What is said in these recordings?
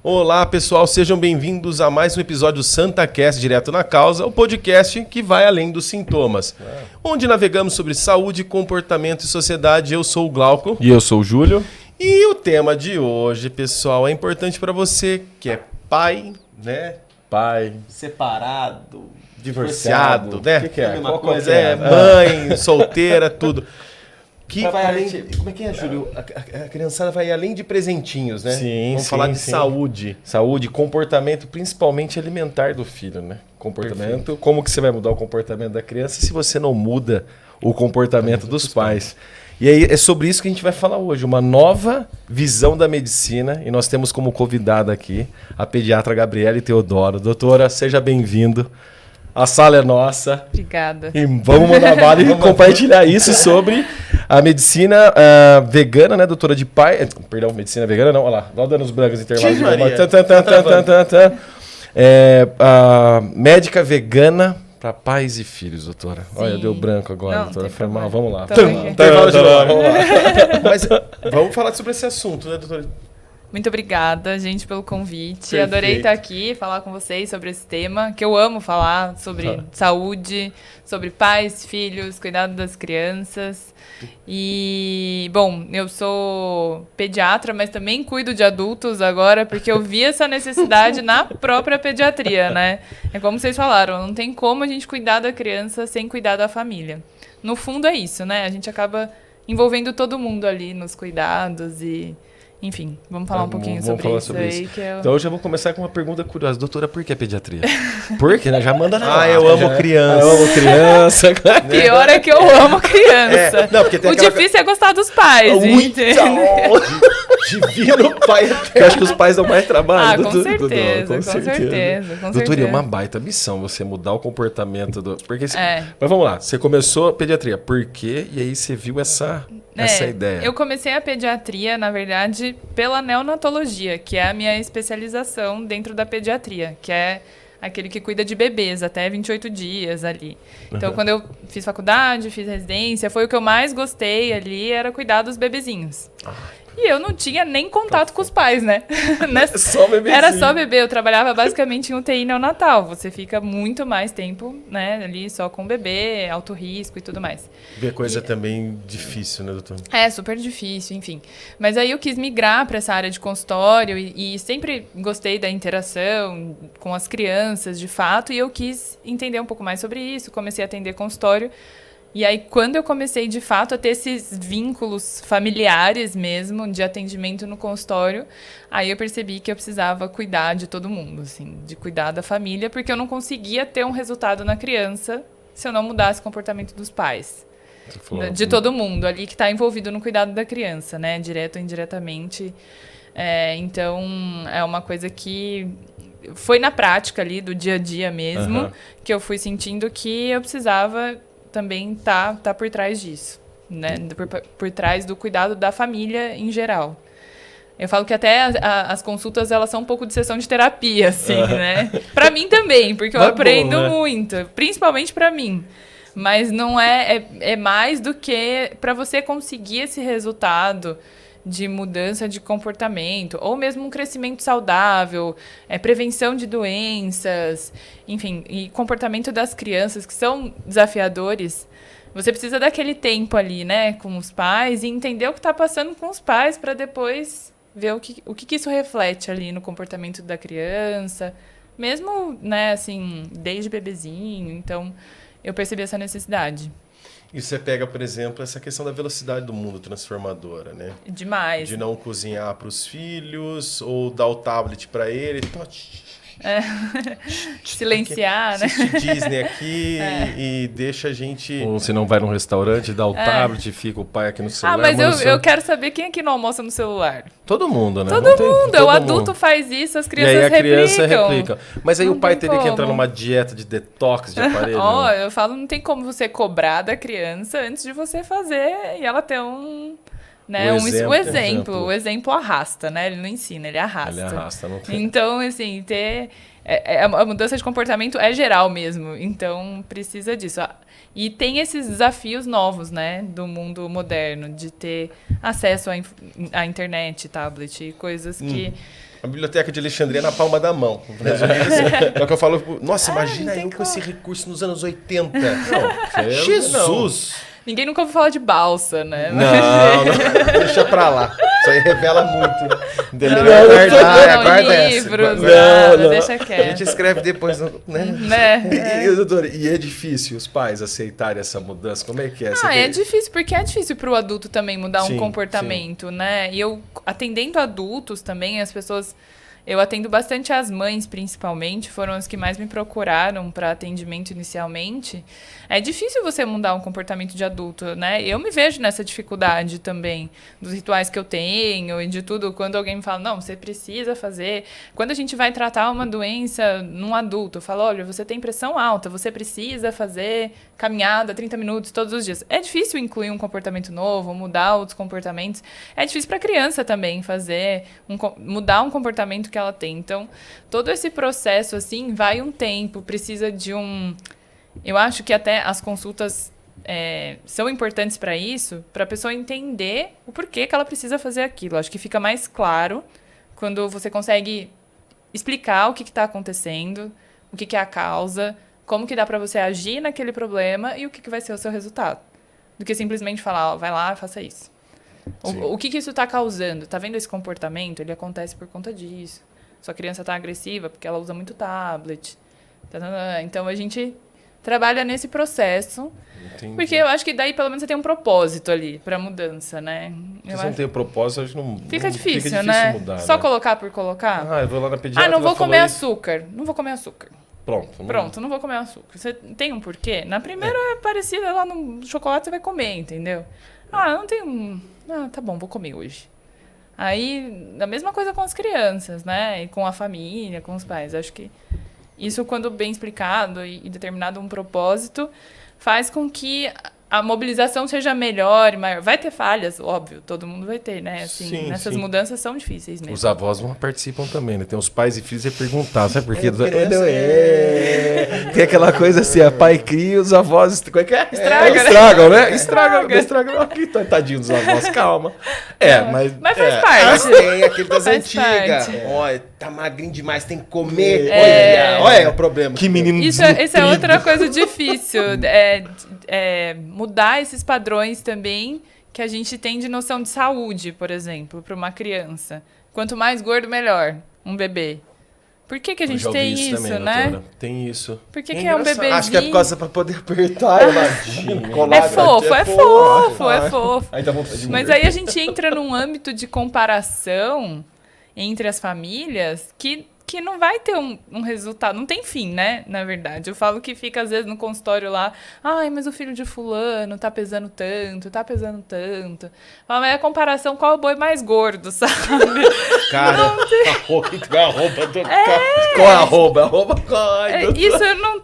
Olá, pessoal, sejam bem-vindos a mais um episódio do SantaCast Direto na Causa, o podcast que vai além dos sintomas, onde navegamos sobre saúde, comportamento e sociedade. Eu sou o Glauco. E eu sou o Júlio. E o tema de hoje, pessoal, é importante para você que é pai, né? Pai. Separado, divorciado, né? O que é? Qual coisa é? Mãe, solteira, tudo. Que vai além de, como é que é, Júlio? A criançada vai além de presentinhos, né? Sim, Vamos falar de saúde. Saúde, comportamento, principalmente alimentar do filho, né? Comportamento. Perfeito. Como que você vai mudar o comportamento da criança se você não muda o comportamento dos pais? E aí é sobre isso que a gente vai falar hoje, uma nova visão da medicina. E nós temos como convidada aqui a pediatra Gabriele Teodoro. Doutora, seja bem-vindo. A sala é nossa. Obrigada. E vamos mandar bala e compartilhar isso sobre a medicina vegana, né, doutora de pai... Perdão, medicina vegana não, olha lá. Lá dando os brancos intervalos. A médica vegana para pais e filhos, doutora. Sim. Olha, deu branco agora, não, doutora. Foi mal, vamos lá. Intervalo de novo, vamos lá. Mas vamos falar sobre esse assunto, né, doutora? Muito obrigada, gente, pelo convite. Perfeito. Adorei estar aqui, falar com vocês sobre esse tema, que eu amo falar sobre saúde, sobre pais, filhos, cuidado das crianças. E, bom, eu sou pediatra, mas também cuido de adultos agora, porque eu vi essa necessidade na própria pediatria, né? É como vocês falaram, não tem como a gente cuidar da criança sem cuidar da família. No fundo é isso, né? A gente acaba envolvendo todo mundo ali nos cuidados e... Enfim, vamos falar um pouquinho sobre isso aí. Então eu já vou começar com uma pergunta curiosa. Doutora, por que pediatria? Por que? Né? Já manda na eu amo criança. Eu amo criança. Pior é que eu amo criança. Não, porque tem o difícil é gostar dos pais. Divino pai. Eu acho que os pais dão mais trabalho. Com certeza. Doutora, é uma baita missão você mudar o comportamento do... Porque Mas vamos lá, você começou a pediatria. Por quê? E aí você viu essa ideia. Eu comecei a pediatria, na verdade, pela neonatologia, que é a minha especialização dentro da pediatria, que é aquele que cuida de bebês até 28 dias ali. Então, quando eu fiz faculdade, fiz residência, foi o que eu mais gostei ali, era cuidar dos bebezinhos. E eu não tinha nem contato com os pais, né? Só bebezinho. Era só bebê. Eu trabalhava basicamente em UTI neonatal. Você fica muito mais tempo, né, ali só com o bebê, alto risco e tudo mais. Ver coisa também difícil, né, doutor? É, super difícil, enfim. Mas aí eu quis migrar para essa área de consultório e sempre gostei da interação com as crianças, de fato, e eu quis entender um pouco mais sobre isso. Comecei a atender consultório. E aí, quando eu comecei, de fato, a ter esses vínculos familiares mesmo, de atendimento no consultório, aí eu percebi que eu precisava cuidar de todo mundo, assim, de cuidar da família, porque eu não conseguia ter um resultado na criança se eu não mudasse o comportamento dos pais. De todo mundo ali que está envolvido no cuidado da criança, né? Direto ou indiretamente. Então, é uma coisa que... foi na prática ali, do dia a dia mesmo, que eu fui sentindo que eu precisava... também tá por trás disso, né? Por trás do cuidado da família em geral. Eu falo que até as consultas, elas são um pouco de sessão de terapia, assim, né? Pra mim também, porque eu aprendo muito, principalmente pra mim. Mas não é mais do que pra você conseguir esse resultado de mudança de comportamento, ou mesmo um crescimento saudável, prevenção de doenças, enfim, e comportamento das crianças, que são desafiadores. Você precisa daquele tempo ali, né, com os pais, e entender o que está passando com os pais, para depois ver o que isso reflete ali no comportamento da criança, mesmo, né, assim, desde bebezinho. Então, eu percebi essa necessidade. E você pega, por exemplo, essa questão da velocidade do mundo transformadora, né? Demais. De não cozinhar para os filhos ou dar o tablet para ele. Silenciar, né? Assiste Disney aqui e deixa a gente... Ou se não vai num restaurante, dá o tablet e fica o pai aqui no celular. Mas eu quero saber quem aqui não almoça no celular. Todo mundo, né? Todo mundo. O adulto faz isso, as crianças replicam. E aí a criança replica. Mas aí o pai teria que entrar numa dieta de detox de aparelho. Eu falo, não tem como você cobrar da criança antes de você fazer e ela ter um... Né? O exemplo arrasta, né? Ele não ensina, ele arrasta. Não tem. Então, assim, a mudança de comportamento é geral mesmo. Então, precisa disso. E tem esses desafios novos, né? Do mundo moderno, de ter acesso à internet, tablet, coisas que A biblioteca de Alexandria na palma da mão. Resumindo assim. É o que eu falo, nossa, imagina eu com esse recurso nos anos 80. Não, Jesus! Ninguém nunca ouviu falar de balsa, né? Não, deixa pra lá. Isso aí revela muito, né? Não, Guarda livros, essa. não, deixa A quieto. gente escreve depois, né? Né? E é difícil os pais aceitarem essa mudança? Como é que é? É difícil, porque é difícil para o adulto também mudar Sim, um comportamento, né? E eu, atendendo adultos também, as pessoas... Eu atendo bastante as mães, principalmente, foram as que mais me procuraram para atendimento inicialmente. É difícil você mudar um comportamento de adulto, né? Eu me vejo nessa dificuldade também, dos rituais que eu tenho e de tudo. Quando alguém me fala, não, você precisa fazer... Quando a gente vai tratar uma doença num adulto, eu falo, olha, você tem pressão alta, você precisa fazer caminhada 30 minutos todos os dias. É difícil incluir um comportamento novo, mudar outros comportamentos. É difícil para a criança também fazer, mudar um comportamento que ela tem. Então, todo esse processo, assim, vai um tempo, precisa de um... Eu acho que até as consultas são importantes para isso, para a pessoa entender o porquê que ela precisa fazer aquilo. Acho que fica mais claro quando você consegue explicar o que está acontecendo, o que é a causa, como que dá para você agir naquele problema e o que vai ser o seu resultado. Do que simplesmente falar, ó, vai lá, faça isso. O que isso está causando? Tá vendo esse comportamento? Ele acontece por conta disso. Sua criança está agressiva porque ela usa muito tablet. Então, a gente trabalha nesse processo. Entendi. Porque eu acho que daí, pelo menos, você tem um propósito ali para mudança, né? Se você não tem propósito, acho que não... Fica difícil, né? Mudar, só né? colocar por colocar. Eu vou lá na pediatra... não vou comer açúcar. Não vou comer açúcar. Pronto, não vou comer açúcar. Você tem um porquê? Na primeira é parecida lá no chocolate, você vai comer, entendeu? Não tem tá bom, vou comer hoje. Aí, a mesma coisa com as crianças, né? E com a família, com os pais. Acho que isso, quando bem explicado e determinado um propósito, faz com que a mobilização seja melhor e maior. Vai ter falhas, óbvio, todo mundo vai ter, né? Assim, nessas mudanças são difíceis mesmo. Os avós não participam também, né? Tem os pais e filhos e perguntar, sabe por quê? Tem aquela coisa assim, a pai cria, os avós... Como é que é? Estragam, né? Estragam. Tadinho dos avós, calma. Mas faz parte. Tem aquele das antigas. Olha, tá magrinho demais, tem que comer. Olha o problema. Que menino Isso é outra coisa difícil. Mudar esses padrões também que a gente tem de noção de saúde, por exemplo, para uma criança. Quanto mais gordo, melhor. Um bebê. Por que a gente tem isso, também, né? Doutora. Tem isso. Por que é um bebezinho? Acho que é por causa pra poder apertar, imagina. É fofo. Aí dá vontade de Mas aí a gente entra num âmbito de comparação entre as famílias que não vai ter um resultado, não tem fim, né? Na verdade, eu falo que fica às vezes no consultório lá, mas o filho de fulano tá pesando tanto. Mas é a comparação, qual é o boi mais gordo, sabe? Cara, isso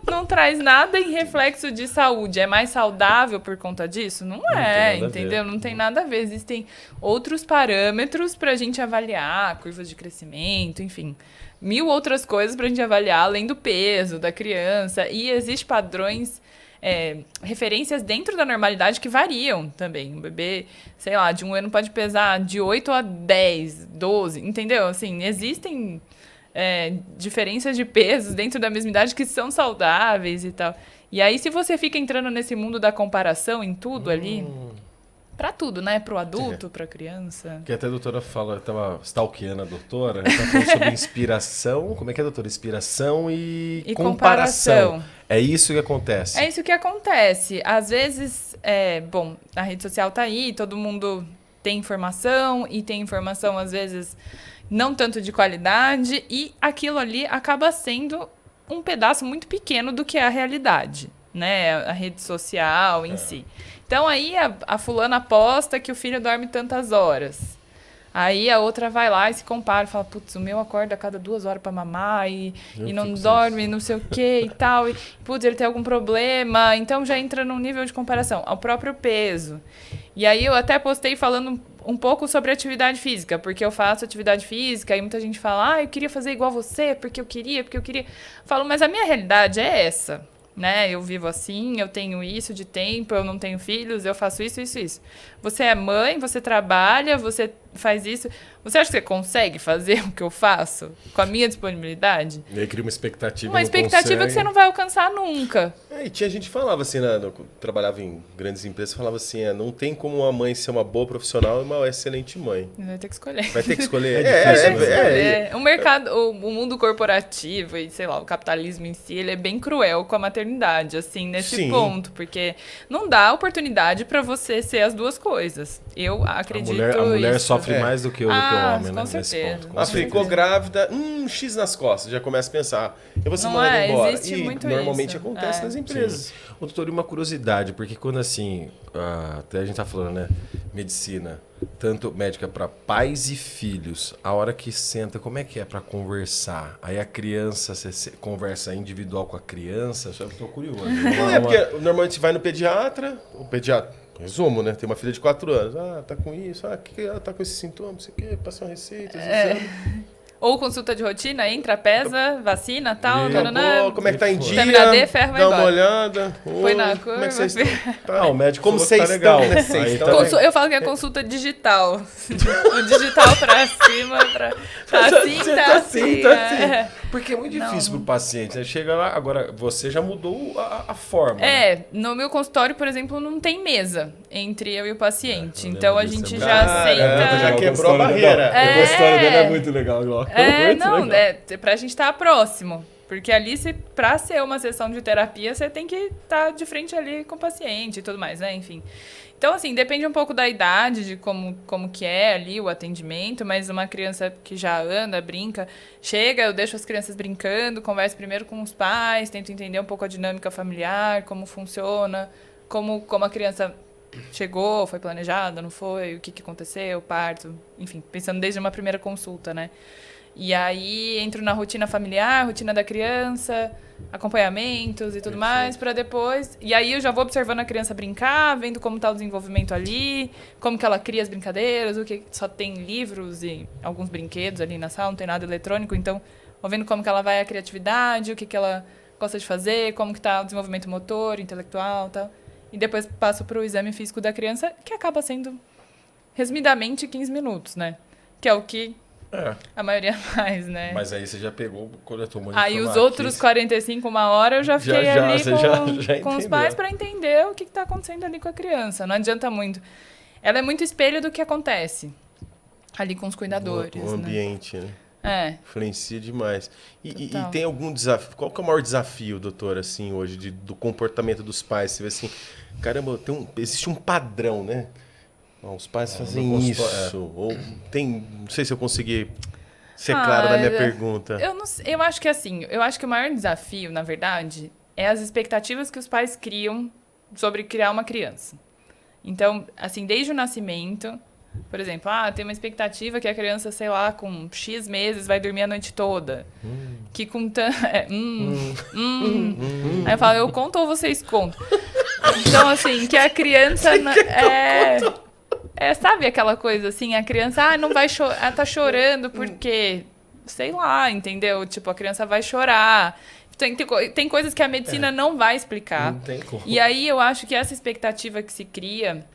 não traz nada em reflexo de saúde. É mais saudável por conta disso? Não é, entendeu? Não tem nada a ver. Existem outros parâmetros pra gente avaliar, curvas de crescimento, enfim. 1000 outras coisas pra gente avaliar, além do peso da criança. E existem padrões, referências dentro da normalidade que variam também. Um bebê, sei lá, de 1 ano pode pesar de 8 a 10, 12, entendeu? Assim, existem diferenças de pesos dentro da mesma idade que são saudáveis e tal. E aí, se você fica entrando nesse mundo da comparação em tudo ali... Pra tudo, né? Pro adulto, pra criança. Que até a doutora fala, eu tava stalkeando a doutora, ela tava falando sobre inspiração. Como é que é, doutora? Inspiração e comparação. É isso que acontece. É isso que acontece. Às vezes, a rede social tá aí, todo mundo tem informação, e tem informação, às vezes, não tanto de qualidade, e aquilo ali acaba sendo um pedaço muito pequeno do que é a realidade, né? A rede social em si. Então, aí a fulana posta que o filho dorme tantas horas. Aí a outra vai lá e se compara e fala, putz, o meu acorda a cada 2 horas pra mamar e não dorme, não sei o que e tal. E, putz, ele tem algum problema. Então, já entra num nível de comparação. Ao próprio peso. E aí eu até postei falando um pouco sobre atividade física, porque eu faço atividade física e muita gente fala, eu queria fazer igual você, porque eu queria. Falo, mas a minha realidade é essa. Né? Eu vivo assim, eu tenho isso de tempo, eu não tenho filhos, eu faço isso. Você é mãe, você trabalha, você faz isso. Você acha que você consegue fazer o que eu faço com a minha disponibilidade? E aí cria uma expectativa. Uma expectativa que você não vai alcançar nunca. E tinha gente que falava assim, trabalhava em grandes empresas, falava assim, não tem como uma mãe ser uma boa profissional e uma excelente mãe. Vai ter que escolher. Vai ter que escolher. O mercado, o mundo corporativo e, sei lá, o capitalismo em si, ele é bem cruel com a maternidade, assim, nesse ponto. Porque não dá oportunidade para você ser as duas coisas. Eu acredito A mulher isso. sofre mais do que o homem, né? Com certeza. Ficou grávida, X nas costas, já começa a pensar, eu vou ser mandada embora. Existe E muito normalmente isso. acontece nas empresas. Ô, doutor, e uma curiosidade, porque quando assim, até a gente tá falando, né, medicina, tanto médica para pais e filhos, a hora que senta, como é que é para conversar? Aí a criança, você conversa individual com a criança? Eu tô curioso. Porque normalmente vai no pediatra, o pediatra, resumo, né? Tem uma filha de 4 anos. Tá com isso, que ela tá com esses sintomas, não sei o quê, passa uma receita, exame. Ou consulta de rotina, entra, pesa, vacina, tal, como é que tá em dia? Vitamina D, ferro, vai dá embora. uma olhada. Põe na curva. Como é que vocês estão? O médico como vocês vocês estão, estão, né? Vocês estão. Eu falo que é consulta digital. O digital pra cima, tá assim. Porque é muito difícil pro paciente, né? Chega lá, agora você já mudou a forma. né? No meu consultório, por exemplo, não tem mesa entre eu e o paciente. Então a gente já senta. Já quebrou a barreira. A história dele é muito legal, Pra gente estar próximo. Porque ali, pra ser uma sessão de terapia, você tem que estar de frente ali com o paciente e tudo mais, né? Enfim. Então, assim, depende um pouco da idade, de como que é ali o atendimento, mas uma criança que já anda, brinca, chega, eu deixo as crianças brincando, converso primeiro com os pais, tento entender um pouco a dinâmica familiar, como funciona, como a criança chegou, foi planejada, não foi, o que aconteceu, parto, enfim, pensando desde uma primeira consulta, né? E aí entro na rotina familiar, rotina da criança, acompanhamentos e tudo mais, para depois... E aí eu já vou observando a criança brincar, vendo como está o desenvolvimento ali, como que ela cria as brincadeiras, o que só tem livros e alguns brinquedos ali na sala, não tem nada eletrônico, então vou vendo como que ela vai a criatividade, o que ela gosta de fazer, como que está o desenvolvimento motor, intelectual e tal. E depois passo para o exame físico da criança, que acaba sendo, resumidamente, 15 minutos, né? Que é o que... a maioria faz, né? Mas aí você já pegou, coletou muito. Aí os outros 45, uma hora, eu já fiquei ali com os pais para entender o que está acontecendo ali com a criança. Não adianta muito. Ela é muito espelho do que acontece ali com os cuidadores. O ambiente, né? Influencia demais. E tem algum desafio? Qual que é o maior desafio, doutor, assim, hoje, do comportamento dos pais? Você vê assim, caramba, existe um padrão, né? Os pais fazem isso. Ou tem. Não sei se eu consegui ser claro na minha pergunta. Eu acho que assim, o maior desafio, na verdade, é as expectativas que os pais criam sobre criar uma criança. Então, assim, desde o nascimento, por exemplo, tem uma expectativa que a criança, sei lá, com X meses vai dormir a noite toda. Que com Aí eu falo, eu conto ou vocês contam? Então, assim, que a criança... sabe aquela coisa assim, a criança, não vai chorar, ela tá chorando porque, sei lá, entendeu? Tipo, a criança vai chorar. Tem coisas que a medicina não vai explicar. Não tem como. E aí eu acho que essa expectativa que se cria,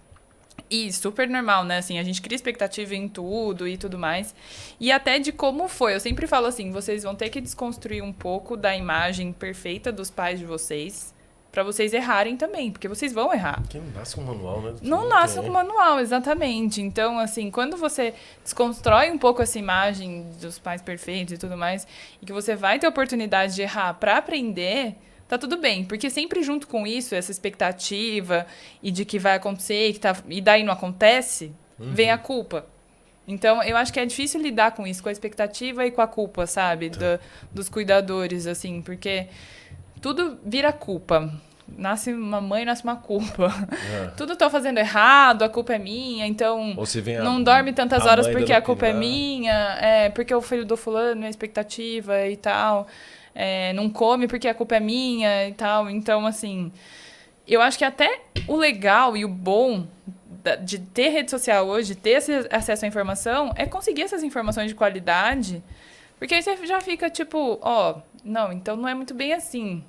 e super normal, né? Assim, a gente cria expectativa em tudo e tudo mais. E até de como foi. Eu sempre falo assim, vocês vão ter que desconstruir um pouco da imagem perfeita dos pais de vocês, para vocês errarem também, porque vocês vão errar. Porque não nasce com manual, né? Não nasce com manual, exatamente. Então, assim, quando você desconstrói um pouco essa imagem dos pais perfeitos e tudo mais, e que você vai ter oportunidade de errar para aprender, tá tudo bem. Porque sempre junto com isso, essa expectativa e de que vai acontecer e daí não acontece, vem a culpa. Então, eu acho que é difícil lidar com isso, com a expectativa e com a culpa, sabe? Dos cuidadores, assim, porque... tudo vira culpa. Nasce uma mãe, nasce uma culpa. Tudo tô fazendo errado, a culpa é minha, então não dorme tantas horas porque a culpa é minha, porque o filho do fulano é expectativa e tal, não come porque a culpa é minha e tal. Então, assim, eu acho que até o legal e o bom de ter rede social hoje, ter esse acesso à informação, é conseguir essas informações de qualidade, porque aí você já fica tipo, não, então não é muito bem assim.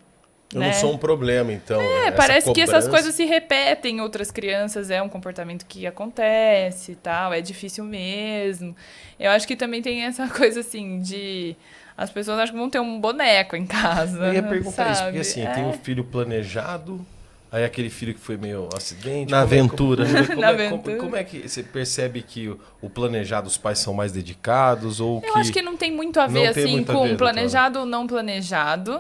Eu não sou um problema, então. Parece que essas coisas se repetem em outras crianças, é um comportamento que acontece e tal, é difícil mesmo. Eu acho que também tem essa coisa assim de... As pessoas acham que vão ter um boneco em casa. Eu ia perguntar isso, porque assim, É. tem um filho planejado, aí aquele filho que foi meio acidente. Na aventura. Como é que você percebe que o planejado, os pais são mais dedicados? Ou Eu acho que não tem muito a ver, assim, com planejado ou não planejado.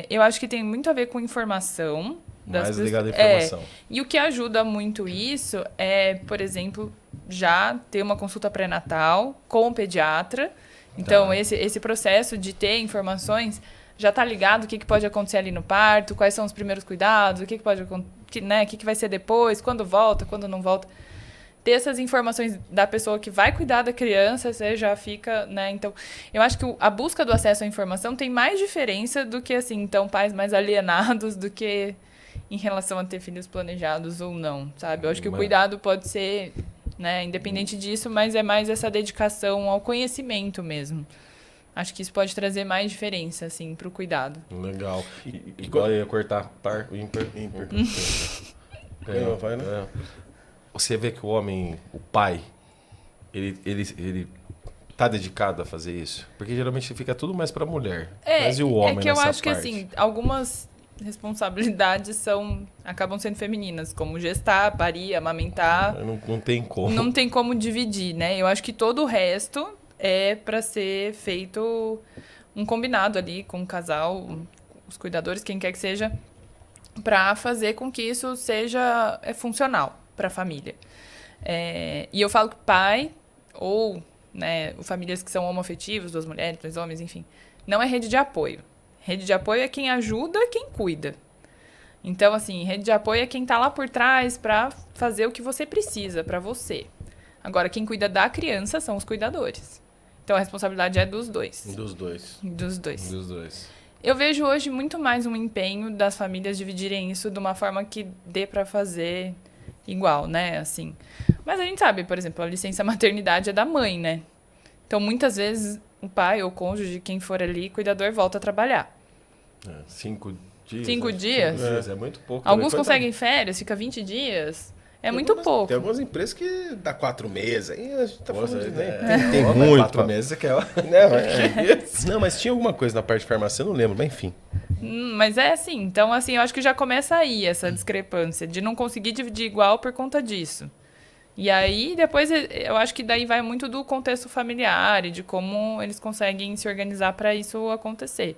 Eu acho que tem muito a ver com informação. Mais ligado à informação. E o que ajuda muito isso é, por exemplo, já ter uma consulta pré-natal com o pediatra. Então, esse processo de ter informações já está ligado o que pode acontecer ali no parto, quais são os primeiros cuidados, o que pode acontecer, né, o que vai ser depois, quando volta, quando não volta. Ter essas informações da pessoa que vai cuidar da criança, você já fica, né? Então, eu acho que a busca do acesso à informação tem mais diferença do que, assim, então, pais mais alienados do que em relação a ter filhos planejados ou não, sabe? Eu acho que o cuidado pode ser... Né? Independente disso, mas é mais essa dedicação ao conhecimento mesmo. Acho que isso pode trazer mais diferença, assim, pro cuidado. Legal. Igual eu ia cortar par, ímpar. Vai, né? Você vê que o homem, o pai, ele tá dedicado a fazer isso? Porque geralmente fica tudo mais pra mulher. Mas e o homem nessa parte? É que eu acho que, assim, algumas responsabilidades acabam sendo femininas, como gestar, parir, amamentar. Não tem como. Não tem como dividir, né? Eu acho que todo o resto é para ser feito um combinado ali com o casal, os cuidadores, quem quer que seja, para fazer com que isso seja funcional para a família. E eu falo que pai ou, né, famílias que são homoafetivas, 2 mulheres, 2 homens, enfim, não é rede de apoio. Rede de apoio é quem ajuda, quem cuida. Então, assim, rede de apoio é quem está lá por trás para fazer o que você precisa para você. Agora, quem cuida da criança são os cuidadores. Então, a responsabilidade é dos dois. Dos dois. Eu vejo hoje muito mais um empenho das famílias dividirem isso de uma forma que dê para fazer igual, né? Assim. Mas a gente sabe, por exemplo, a licença maternidade é da mãe, né? Então, muitas vezes, o pai ou o cônjuge, quem for ali, cuidador, volta a trabalhar. 5 dias. 5 dias? É muito pouco. Alguns conseguem férias, fica 20 dias. É muito pouco. Tem algumas empresas que dá 4 meses. Aí a gente tá falando de... Tem muito. 4 meses que é... Não, mas tinha alguma coisa na parte de farmácia, eu não lembro, mas enfim. Mas é assim. Então, assim, eu acho que já começa aí essa discrepância de não conseguir dividir igual por conta disso. E aí, depois, eu acho que daí vai muito do contexto familiar e de como eles conseguem se organizar para isso acontecer.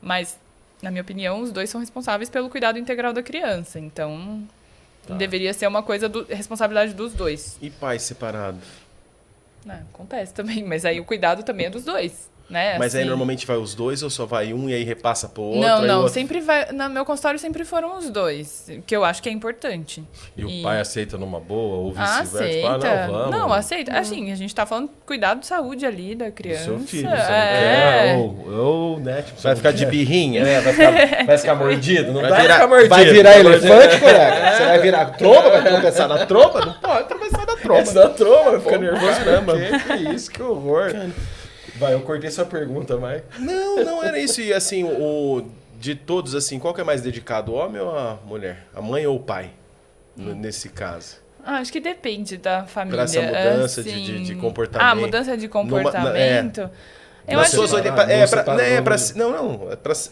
Mas, na minha opinião, os dois são responsáveis pelo cuidado integral da criança. Então, deveria ser uma coisa responsabilidade dos dois. E pai separado? Acontece também, mas aí o cuidado também é dos dois. Né? Mas assim... aí normalmente vai os dois ou só vai um e aí repassa pro outro? Não, outro... sempre vai. No meu consultório sempre foram os dois, que eu acho que é importante. E o pai aceita numa boa ou vice-versa? Aceita. Tipo, vamos. Não, aceita. Assim, a gente tá falando cuidado de saúde ali da criança. Seu filho, você não quer? Ou, né? Tipo, vai ficar de birrinha? Vai ficar mordido? Não vai ficar mordido. Vai virar elefante, colega? Você vai virar tromba? Vai tropeçar na tromba? Não pode tropeçar na tromba. Da tromba, vai ficar nervoso. Caramba. Que isso, que horror. Vai, eu cortei sua pergunta, mas... Não era isso. E assim, de todos, assim, qual que é mais dedicado, o homem ou a mulher? A mãe ou o pai, nesse caso? Acho que depende da família. Para essa mudança assim... de comportamento. Mudança de comportamento. Eu acho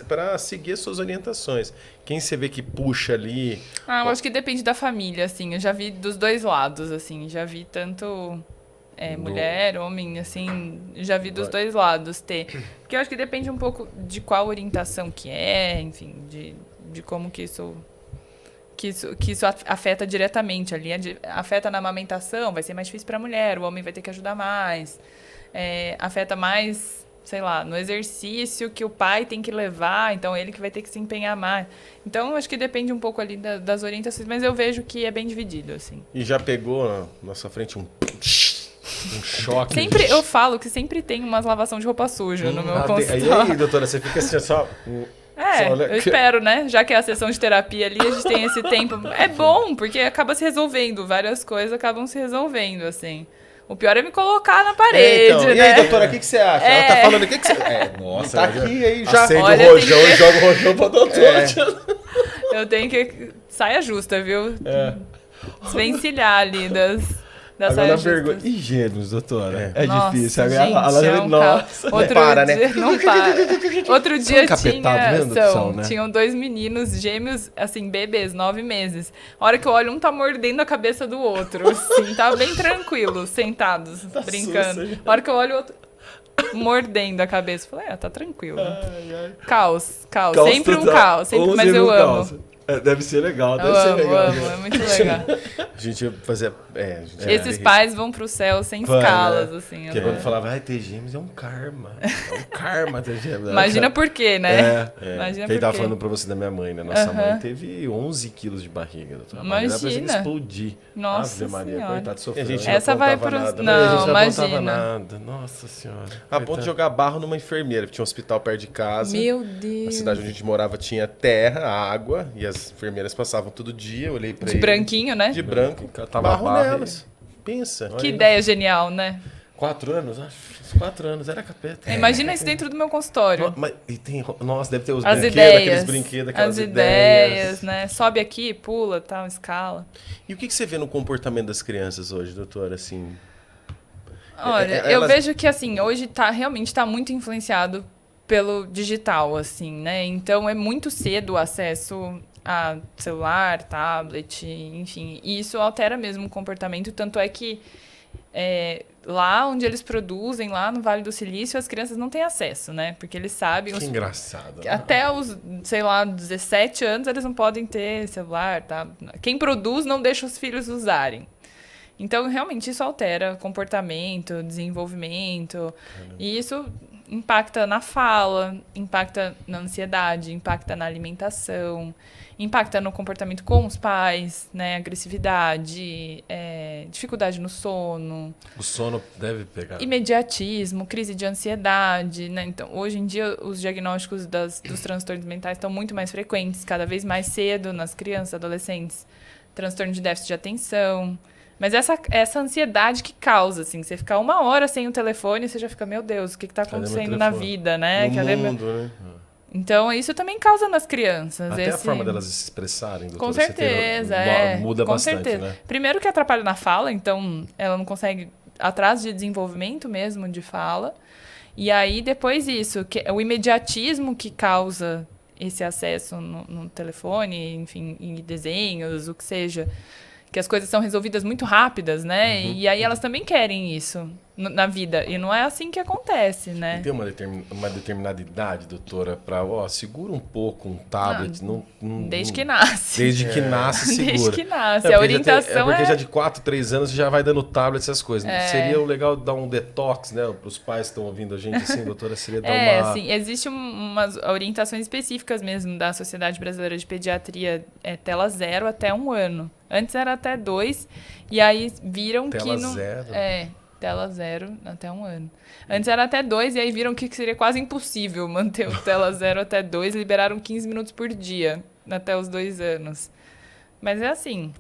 para seguir as suas orientações. Quem você vê que puxa ali... eu acho que depende da família, assim. Eu já vi dos dois lados, assim. Já vi tanto... mulher, homem, assim, já vi dos dois lados ter. Porque eu acho que depende um pouco de qual orientação que é, enfim, de como que isso afeta diretamente ali. Afeta na amamentação, vai ser mais difícil para a mulher, o homem vai ter que ajudar mais. Afeta mais, sei lá, no exercício que o pai tem que levar, então ele que vai ter que se empenhar mais. Então, eu acho que depende um pouco ali das orientações, mas eu vejo que é bem dividido, assim. E já pegou na nossa frente um choque. Eu falo que sempre tem umas lavação de roupa suja no meu consultório. E aí, doutora, você fica assim, só... eu espero, né? Já que é a sessão de terapia ali, a gente tem esse tempo. É bom, porque acaba se resolvendo. Várias coisas acabam se resolvendo, assim. O pior é me colocar na parede, então. né? E aí, doutora, o que você acha? Ela tá falando, o que você... Nossa, tá aqui, aí já... Acende Olha, o rojão e joga o rojão pra doutora. Eu tenho que... Saia justa, viu? Desvencilhar ali das Agora saias a justas. pergunta. E gêmeos, doutora? É Nossa, difícil. gente, é um Nossa. caos. Outro para, né? dia, não para. Outro dia encapetado mesmo, são, né? tinham 2 meninos gêmeos, assim, bebês, 9 meses. A hora que eu olho, um tá mordendo a cabeça do outro, assim, tá bem tranquilo, sentados, brincando. sussa, A hora que eu olho, o outro mordendo a cabeça. Falei, tá tranquilo. Caos. Sempre um caos, sempre, mas eu amo. Deve ser legal, Eu amo, é muito legal. A gente fazia... Esses pais vão pro céu sem escalas, assim. Porque quando falava, ter gêmeos é um karma. É um karma ter gêmeos. Imagina por quê, né? Imagina Quem por tava quê. falando pra você da minha mãe, né? Nossa mãe teve 11 quilos de barriga. Doutora. Imagina. Explodir. Nossa Ave Maria, Senhora. coitado, sofreu. A gente né? Essa vai apontava pros... nada, né? A Não, gente não apontava imagina. nada. Nossa Senhora. A ponto de jogar barro numa enfermeira, que tinha um hospital perto de casa. Meu A Deus. cidade onde a gente morava tinha terra, água, e as enfermeiras passavam todo dia, eu olhei pra De ele. branquinho, né? De branco, Catava barro barro nelas. Pensa. Que ideia genial, né? 4 anos? Acho. 4 anos. Era capeta. Imagina isso dentro do meu consultório. Mas, nossa, deve ter os As brinquedos, ideias. aqueles brinquedos, aquelas As ideias, né? Sobe aqui, pula, tal, escala. E o que você vê no comportamento das crianças hoje, doutora, assim? Olha, eu vejo que, assim, hoje realmente tá muito influenciado pelo digital, assim, né? Então, é muito cedo o acesso a celular, tablet, enfim. E isso altera mesmo o comportamento, tanto é que lá onde eles produzem, lá no Vale do Silício, as crianças não têm acesso, né? Porque eles sabem... Que engraçado. Né? Até os, sei lá, 17 anos, eles não podem ter celular, tá? Quem produz não deixa os filhos usarem. Então, realmente, isso altera comportamento, desenvolvimento. E isso impacta na fala, impacta na ansiedade, impacta na alimentação, impacta no comportamento com os pais, né? Agressividade, dificuldade no sono. O sono deve pegar. Imediatismo, crise de ansiedade, né? Então, hoje em dia, os diagnósticos dos transtornos mentais estão muito mais frequentes, cada vez mais cedo nas crianças, adolescentes. Transtorno de déficit de atenção. Mas essa ansiedade que causa, assim, você ficar 1 hora sem o telefone, você já fica, meu Deus, o que está acontecendo na vida, né? No mundo, né? Então, isso também causa nas crianças. Até a forma delas se expressarem, doutora. Com certeza, muda com bastante, certeza. né? Primeiro que atrapalha na fala, então ela não consegue, atraso de desenvolvimento mesmo de fala. E aí, depois isso, que é o imediatismo que causa esse acesso no telefone, enfim, em desenhos, o que seja, que as coisas são resolvidas muito rápidas, né? E aí elas também querem isso na vida. E não é assim que acontece, né? E tem uma determinada idade, doutora, para, segura um pouco um tablet. Desde que nasce. Desde que nasce, segura. Desde que nasce. A orientação porque já de 4, 3 anos já vai dando tablet, essas coisas. Seria legal dar um detox, né? Para os pais que estão ouvindo a gente, assim, doutora, seria dar uma... Sim, existem umas orientações específicas mesmo da Sociedade Brasileira de Pediatria, tela 0 até 1 ano. Antes era até 2, e aí viram tela que não... Zero. Tela 0 até 1 ano. Antes era até 2, e aí viram que seria quase impossível manter o tela 0 até 2, liberaram 15 minutos por dia até os 2 anos. Mas é assim,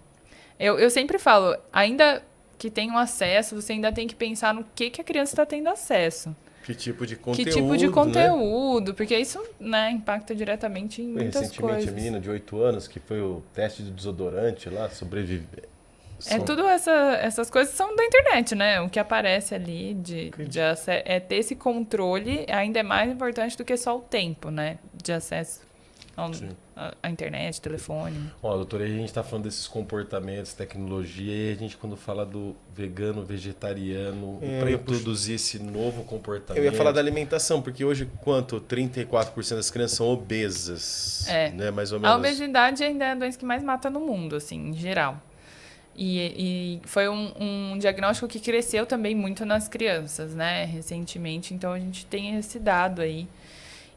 eu sempre falo, ainda que tenha um acesso, você ainda tem que pensar no que a criança está tendo acesso. Que tipo de conteúdo, Que tipo de conteúdo, porque isso, né, impacta diretamente em muitas recentemente, coisas. a menina de 8 anos, que foi o teste de desodorante lá, sobreviver. Tudo essas coisas são da internet, né? O que aparece ali ter esse controle ainda é mais importante do que só o tempo, né? De acesso à internet, telefone. Doutora, a gente está falando desses comportamentos, tecnologia, e a gente quando fala do vegano, vegetariano, para introduzir esse novo comportamento... Eu ia falar da alimentação, porque hoje, 34% das crianças são obesas? Né? Mais ou menos. A obesidade ainda é a doença que mais mata no mundo, assim, em geral. E foi um diagnóstico que cresceu também muito nas crianças, né, recentemente. Então, a gente tem esse dado aí.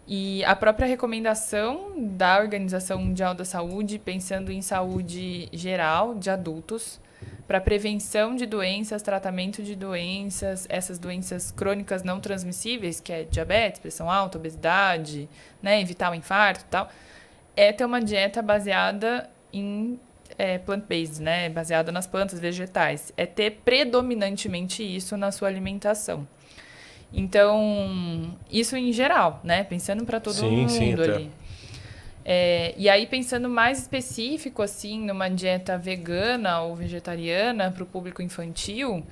E a própria recomendação da Organização Mundial da Saúde, pensando em saúde geral de adultos, para prevenção de doenças, tratamento de doenças, essas doenças crônicas não transmissíveis, que é diabetes, pressão alta, obesidade, né, evitar o infarto e tal, é ter uma dieta baseada em plant-based, né? Baseada nas plantas vegetais. É ter predominantemente isso na sua alimentação. Então, isso em geral, né? Pensando para todo mundo ali. E aí, pensando mais específico, assim, numa dieta vegana ou vegetariana para o público infantil,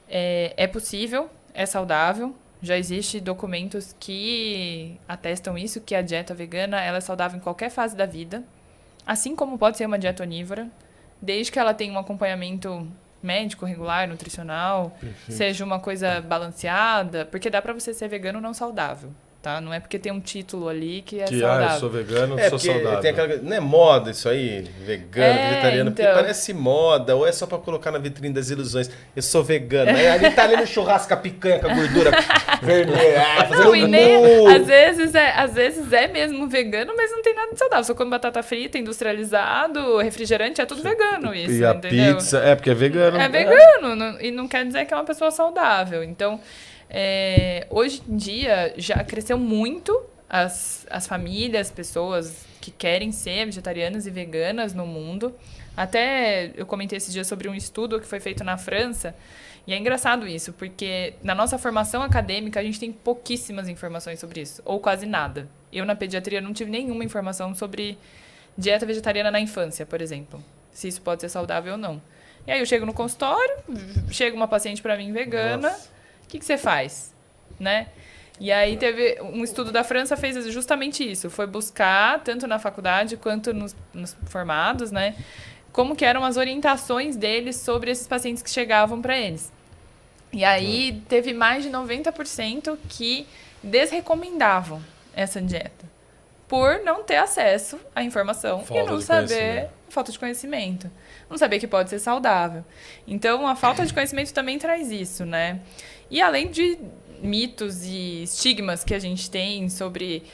é possível, é saudável. Já existem documentos que atestam isso, que a dieta vegana ela é saudável em qualquer fase da vida. Assim como pode ser uma dieta onívora, desde que ela tenha um acompanhamento médico, regular, nutricional, seja uma coisa balanceada, porque dá para você ser vegano não saudável. Tá? Não é porque tem um título ali que é saudável. Eu sou vegano, sou saudável. Tem aquela, não é moda isso aí, vegano, vegetariano, então... porque parece moda, ou é só pra colocar na vitrine das ilusões. Eu sou vegano. Aí ali tá ali no churrasco com a picanha, com a gordura vermelha, fazendo às vezes é mesmo vegano, mas não tem nada de saudável. Só come batata frita, industrializado, refrigerante, é tudo vegano isso, e a entendeu? Pizza, porque é vegano. É vegano, e não quer dizer que é uma pessoa saudável. Então... hoje em dia já cresceu muito as famílias, pessoas que querem ser vegetarianas e veganas no mundo. Até eu comentei esses dias sobre um estudo que foi feito na França. E é engraçado isso, porque na nossa formação acadêmica a gente tem pouquíssimas informações sobre isso, ou quase nada. Eu na pediatria não tive nenhuma informação sobre dieta vegetariana na infância, por exemplo. Se isso pode ser saudável ou não. E aí eu chego no consultório, chega uma paciente para mim vegana... Nossa. O que você faz, né? E aí teve um estudo da França fez justamente isso, foi buscar tanto na faculdade quanto nos formados, né? Como que eram as orientações deles sobre esses pacientes que chegavam para eles. E aí teve mais de 90% que desrecomendavam essa dieta por não ter acesso à informação e não saber, falta de conhecimento, não saber que pode ser saudável. Então a falta de conhecimento também traz isso, né? E além de mitos e estigmas que a gente tem sobre...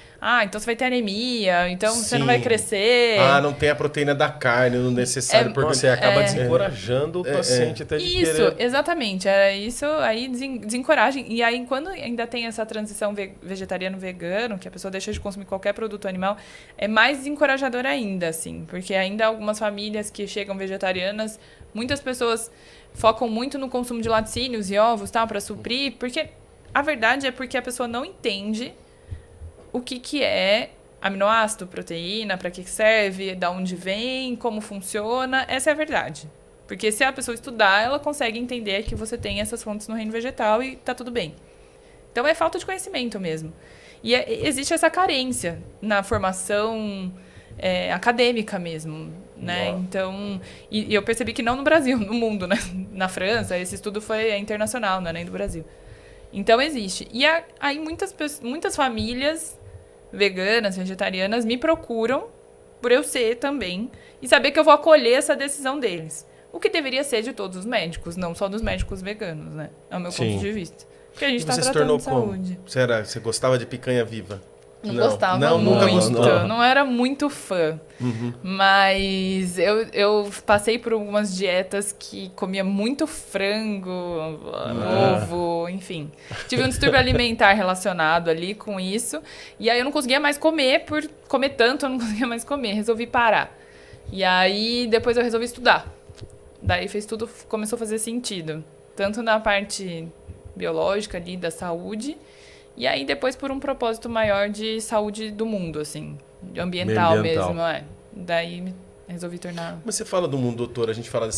então você vai ter anemia, então você não vai crescer. Não tem a proteína da carne, o necessário. Porque você acaba desencorajando o paciente até de isso, querer... exatamente. Era isso, aí desencoraja. E aí, quando ainda tem essa transição vegetariano-vegano, que a pessoa deixa de consumir qualquer produto animal, é mais desencorajador ainda, assim. Porque ainda algumas famílias que chegam vegetarianas, muitas pessoas... focam muito no consumo de laticínios e ovos, tá, para suprir, porque a verdade é porque a pessoa não entende o que é aminoácido, proteína, para que serve, de onde vem, como funciona. Essa é a verdade. Porque se a pessoa estudar, ela consegue entender que você tem essas fontes no reino vegetal e tá tudo bem. Então é falta de conhecimento mesmo. E existe essa carência na formação acadêmica mesmo, né? Então, e eu percebi que não no Brasil, no mundo, né? Na França, esse estudo é internacional, não é nem do Brasil. Então existe. E aí muitas famílias veganas, vegetarianas me procuram por eu ser também e saber que eu vou acolher essa decisão deles. O que deveria ser de todos os médicos, não só dos médicos veganos, né? É o meu ponto de vista. Porque a gente está tratando de saúde. Você gostava de picanha viva? Não gostava muito, não era muito fã. Mas eu passei por algumas dietas que comia muito frango, ovo, enfim. Tive um distúrbio alimentar relacionado ali com isso. E aí eu não conseguia mais comer, por comer tanto eu não conseguia mais comer. Resolvi parar. E aí depois eu resolvi estudar. Daí tudo começou a fazer sentido. Tanto na parte biológica ali da saúde... E aí, depois, por um propósito maior de saúde do mundo, assim. Ambiental mesmo, Daí, resolvi tornar... Mas você fala do mundo, doutor, a gente fala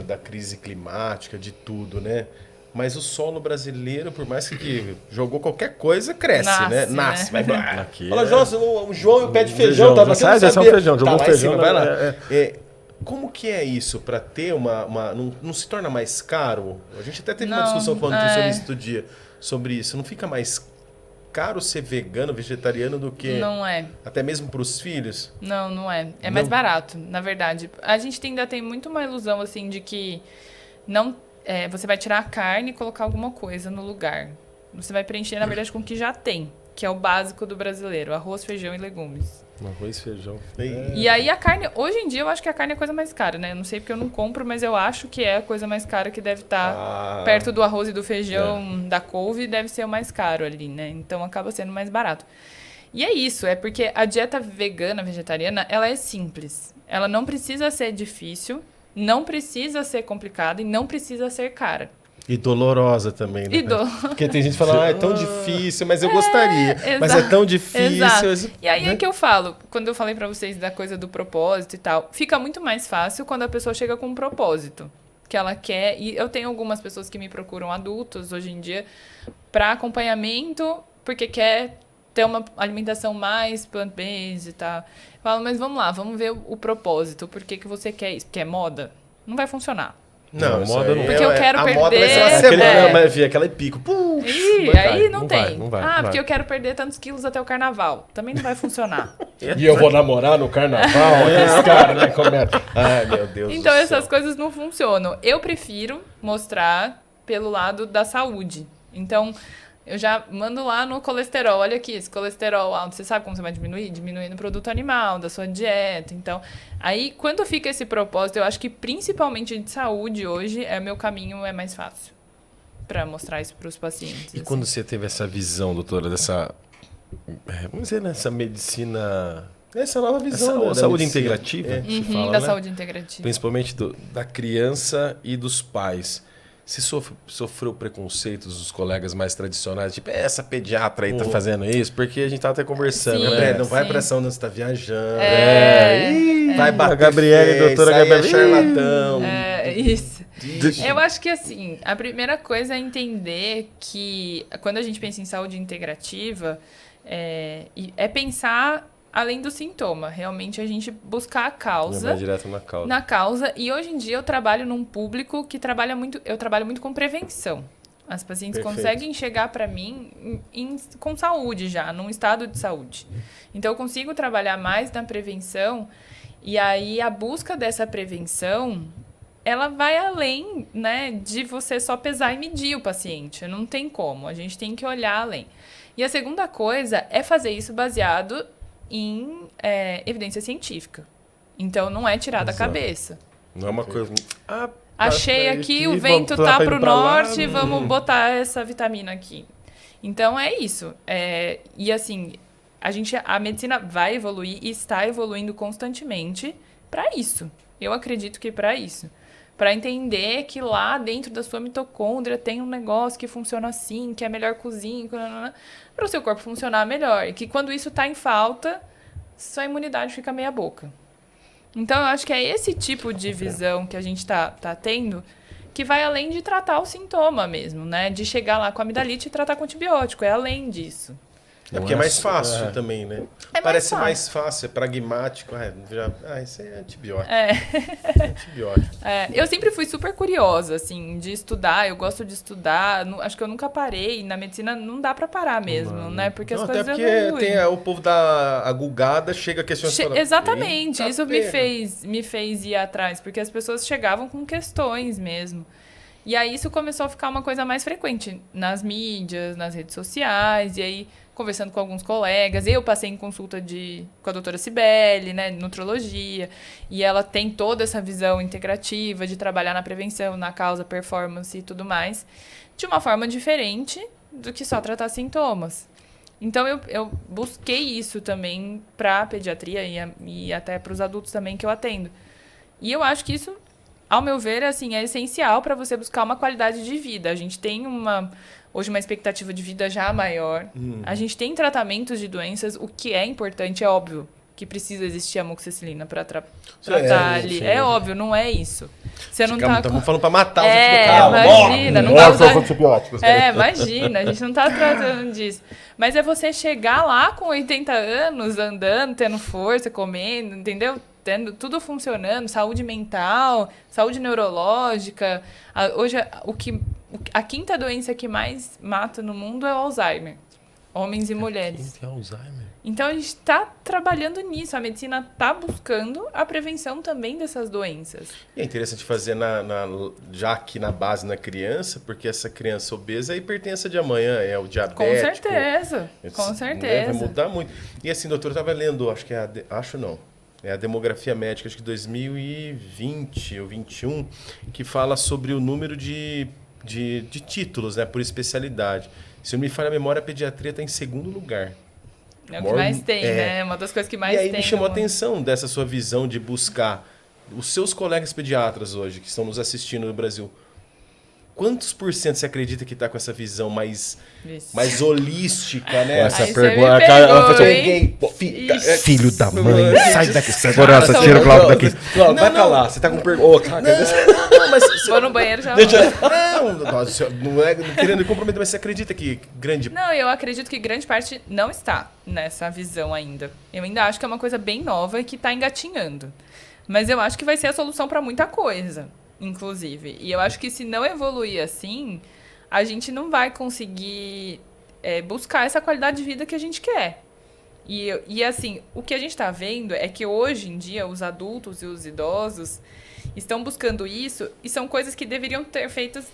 da crise climática, de tudo, né? Mas o solo brasileiro, por mais que jogou qualquer coisa, cresce, né? Nasce, vai lá. Fala, o João e o pé de feijão, tá sai, já é um feijão, jogou feijão, vai lá. Como que é isso para ter não se torna mais caro? A gente até teve uma discussão com o nutricionista outro dia sobre isso. Não fica mais caro ser vegano, vegetariano do que... Não é. Até mesmo para os filhos? Não é. É mais barato, na verdade. A gente ainda tem muito uma ilusão, assim, de que você vai tirar a carne e colocar alguma coisa no lugar. Você vai preencher, na verdade, com o que já tem, que é o básico do brasileiro. Arroz, feijão e legumes. Arroz, feijão. E aí a carne, hoje em dia eu acho que a carne é a coisa mais cara, né? Eu não sei porque eu não compro, mas eu acho que é a coisa mais cara que deve estar perto do arroz e do feijão, da couve, deve ser o mais caro ali, né? Então acaba sendo mais barato. E é isso, é porque a dieta vegana, vegetariana, ela é simples. Ela não precisa ser difícil, não precisa ser complicada e não precisa ser cara. E dolorosa também, né? Porque tem gente que fala, é tão difícil, mas eu gostaria. Mas é tão difícil. Exato. E aí é que eu falo, quando eu falei pra vocês da coisa do propósito e tal, fica muito mais fácil quando a pessoa chega com um propósito que ela quer. E eu tenho algumas pessoas que me procuram, adultos hoje em dia, pra acompanhamento, porque quer ter uma alimentação mais plant-based e tal. Eu falo, mas vamos lá, vamos ver o propósito. Por que você quer isso? Porque é moda? Não vai funcionar. Não, moda não. Porque eu quero perder. Moda vai ser uma semana, vai vir aquela pico. Aí não tem. Porque eu quero perder tantos quilos até o carnaval. Também não vai funcionar. E eu vou namorar no carnaval? Esse cara, né? Ai, meu Deus. Então essas coisas não funcionam. Eu prefiro mostrar pelo lado da saúde. Então, eu já mando lá no colesterol. Olha aqui, esse colesterol alto, você sabe como você vai diminuir? Diminuindo o produto animal, da sua dieta. Então, aí, quando fica esse propósito, eu acho que principalmente de saúde hoje, meu caminho é mais fácil para mostrar isso para os pacientes. E quando você teve essa visão, doutora, dessa, vamos dizer, nessa medicina, essa nova visão, da saúde integrativa, que fala, da saúde integrativa. Principalmente da criança e dos pais. Você sofreu preconceitos dos colegas mais tradicionais? Tipo, essa pediatra aí tá fazendo isso? Porque a gente tava até conversando. Sim, né? Não vai pra ação, não, você tá viajando. Vai bater a Gabriela, doutora Gabriela. É charlatão. Isso. Eu acho que, assim, a primeira coisa é entender que quando a gente pensa em saúde integrativa, é pensar além do sintoma. Realmente, a gente buscar a causa. Vai direto na causa. Na causa. E hoje em dia eu trabalho num público que trabalha muito... Eu trabalho muito com prevenção. As pacientes conseguem chegar para mim com saúde já, num estado de saúde. Então, eu consigo trabalhar mais na prevenção. E aí, a busca dessa prevenção, ela vai além, né, de você só pesar e medir o paciente. Não tem como. A gente tem que olhar além. E a segunda coisa é fazer isso baseado em evidência científica. Então, não é tirar da cabeça. Não é uma coisa... Achei aqui, o vento tá pro norte, vamos botar essa vitamina aqui. Então, é isso. E assim, a medicina vai evoluir e está evoluindo constantemente para isso. Eu acredito que para isso. Para entender que lá dentro da sua mitocôndria tem um negócio que funciona assim, que é a melhor cozinha, para o seu corpo funcionar melhor. E que quando isso está em falta, sua imunidade fica meia boca. Então, eu acho que é esse tipo de visão que a gente tá tendo que vai além de tratar o sintoma mesmo, né? De chegar lá com amidalite e tratar com antibiótico. É além disso. Porque é mais fácil também, né? Parece mais fácil, é pragmático. Isso é antibiótico. Antibiótico. Eu sempre fui super curiosa, assim, de estudar. Eu gosto de estudar. Acho que eu nunca parei. Na medicina não dá pra parar mesmo, né? Porque as coisas até porque tem o povo da gulgada, chega a questionar. Exatamente. Isso me fez ir atrás. Porque as pessoas chegavam com questões mesmo. E aí isso começou a ficar uma coisa mais frequente nas mídias, nas redes sociais. E aí, conversando com alguns colegas, eu passei em consulta com a doutora Cibele, né, nutrologia, e ela tem toda essa visão integrativa de trabalhar na prevenção, na causa, performance e tudo mais, de uma forma diferente do que só tratar sintomas. Então, eu busquei isso também para a pediatria e até para os adultos também que eu atendo. E eu acho que isso, ao meu ver, assim, é essencial para você buscar uma qualidade de vida. A gente tem hoje uma expectativa de vida já maior. A gente tem tratamentos de doenças. O que é importante, é óbvio que precisa existir amoxicilina para tratar ali. É óbvio, não é isso. Você não tá... Estamos falando para matar os imagina, não vai usar antibióticos. Imagina, a gente não tá tratando disso. Mas é você chegar lá com 80 anos, andando, tendo força, comendo, entendeu? Tendo tudo funcionando, saúde mental, saúde neurológica. Hoje, a quinta doença que mais mata no mundo é o Alzheimer. Homens e mulheres. É Alzheimer. Então, a gente está trabalhando nisso. A medicina está buscando a prevenção também dessas doenças. E é interessante fazer já aqui na base na criança, porque essa criança obesa é a hipertensa de amanhã, é o diabético. Com certeza, com certeza. Vai mudar muito. E assim, doutor, eu estava lendo, acho que é a demografia médica, acho que 2020 ou 21, que fala sobre o número de títulos, né, por especialidade. Se não me falha a memória, a pediatria está em segundo lugar. É o que mais tem, né? Uma das coisas que mais tem. E aí me chamou a atenção dessa sua visão de buscar os seus colegas pediatras hoje, que estão nos assistindo no Brasil. Quantos por cento você acredita que está com essa visão mais holística, né? Essa Aí pergunta, filho da mãe, sai daqui, segurança, tira o Glauco daqui. Vai pra lá, você tá com pergunta. Não, mas vou no banheiro já. Não é querendo me comprometer, mas você acredita que grande... Não, eu acredito que grande parte não está nessa visão ainda. Eu ainda acho que é uma coisa bem nova e que está engatinhando. Mas eu acho que vai ser a solução para muita coisa, inclusive. E eu acho que se não evoluir assim, a gente não vai conseguir buscar essa qualidade de vida que a gente quer. E assim, o que a gente está vendo é que hoje em dia os adultos e os idosos estão buscando isso e são coisas que deveriam ter feitas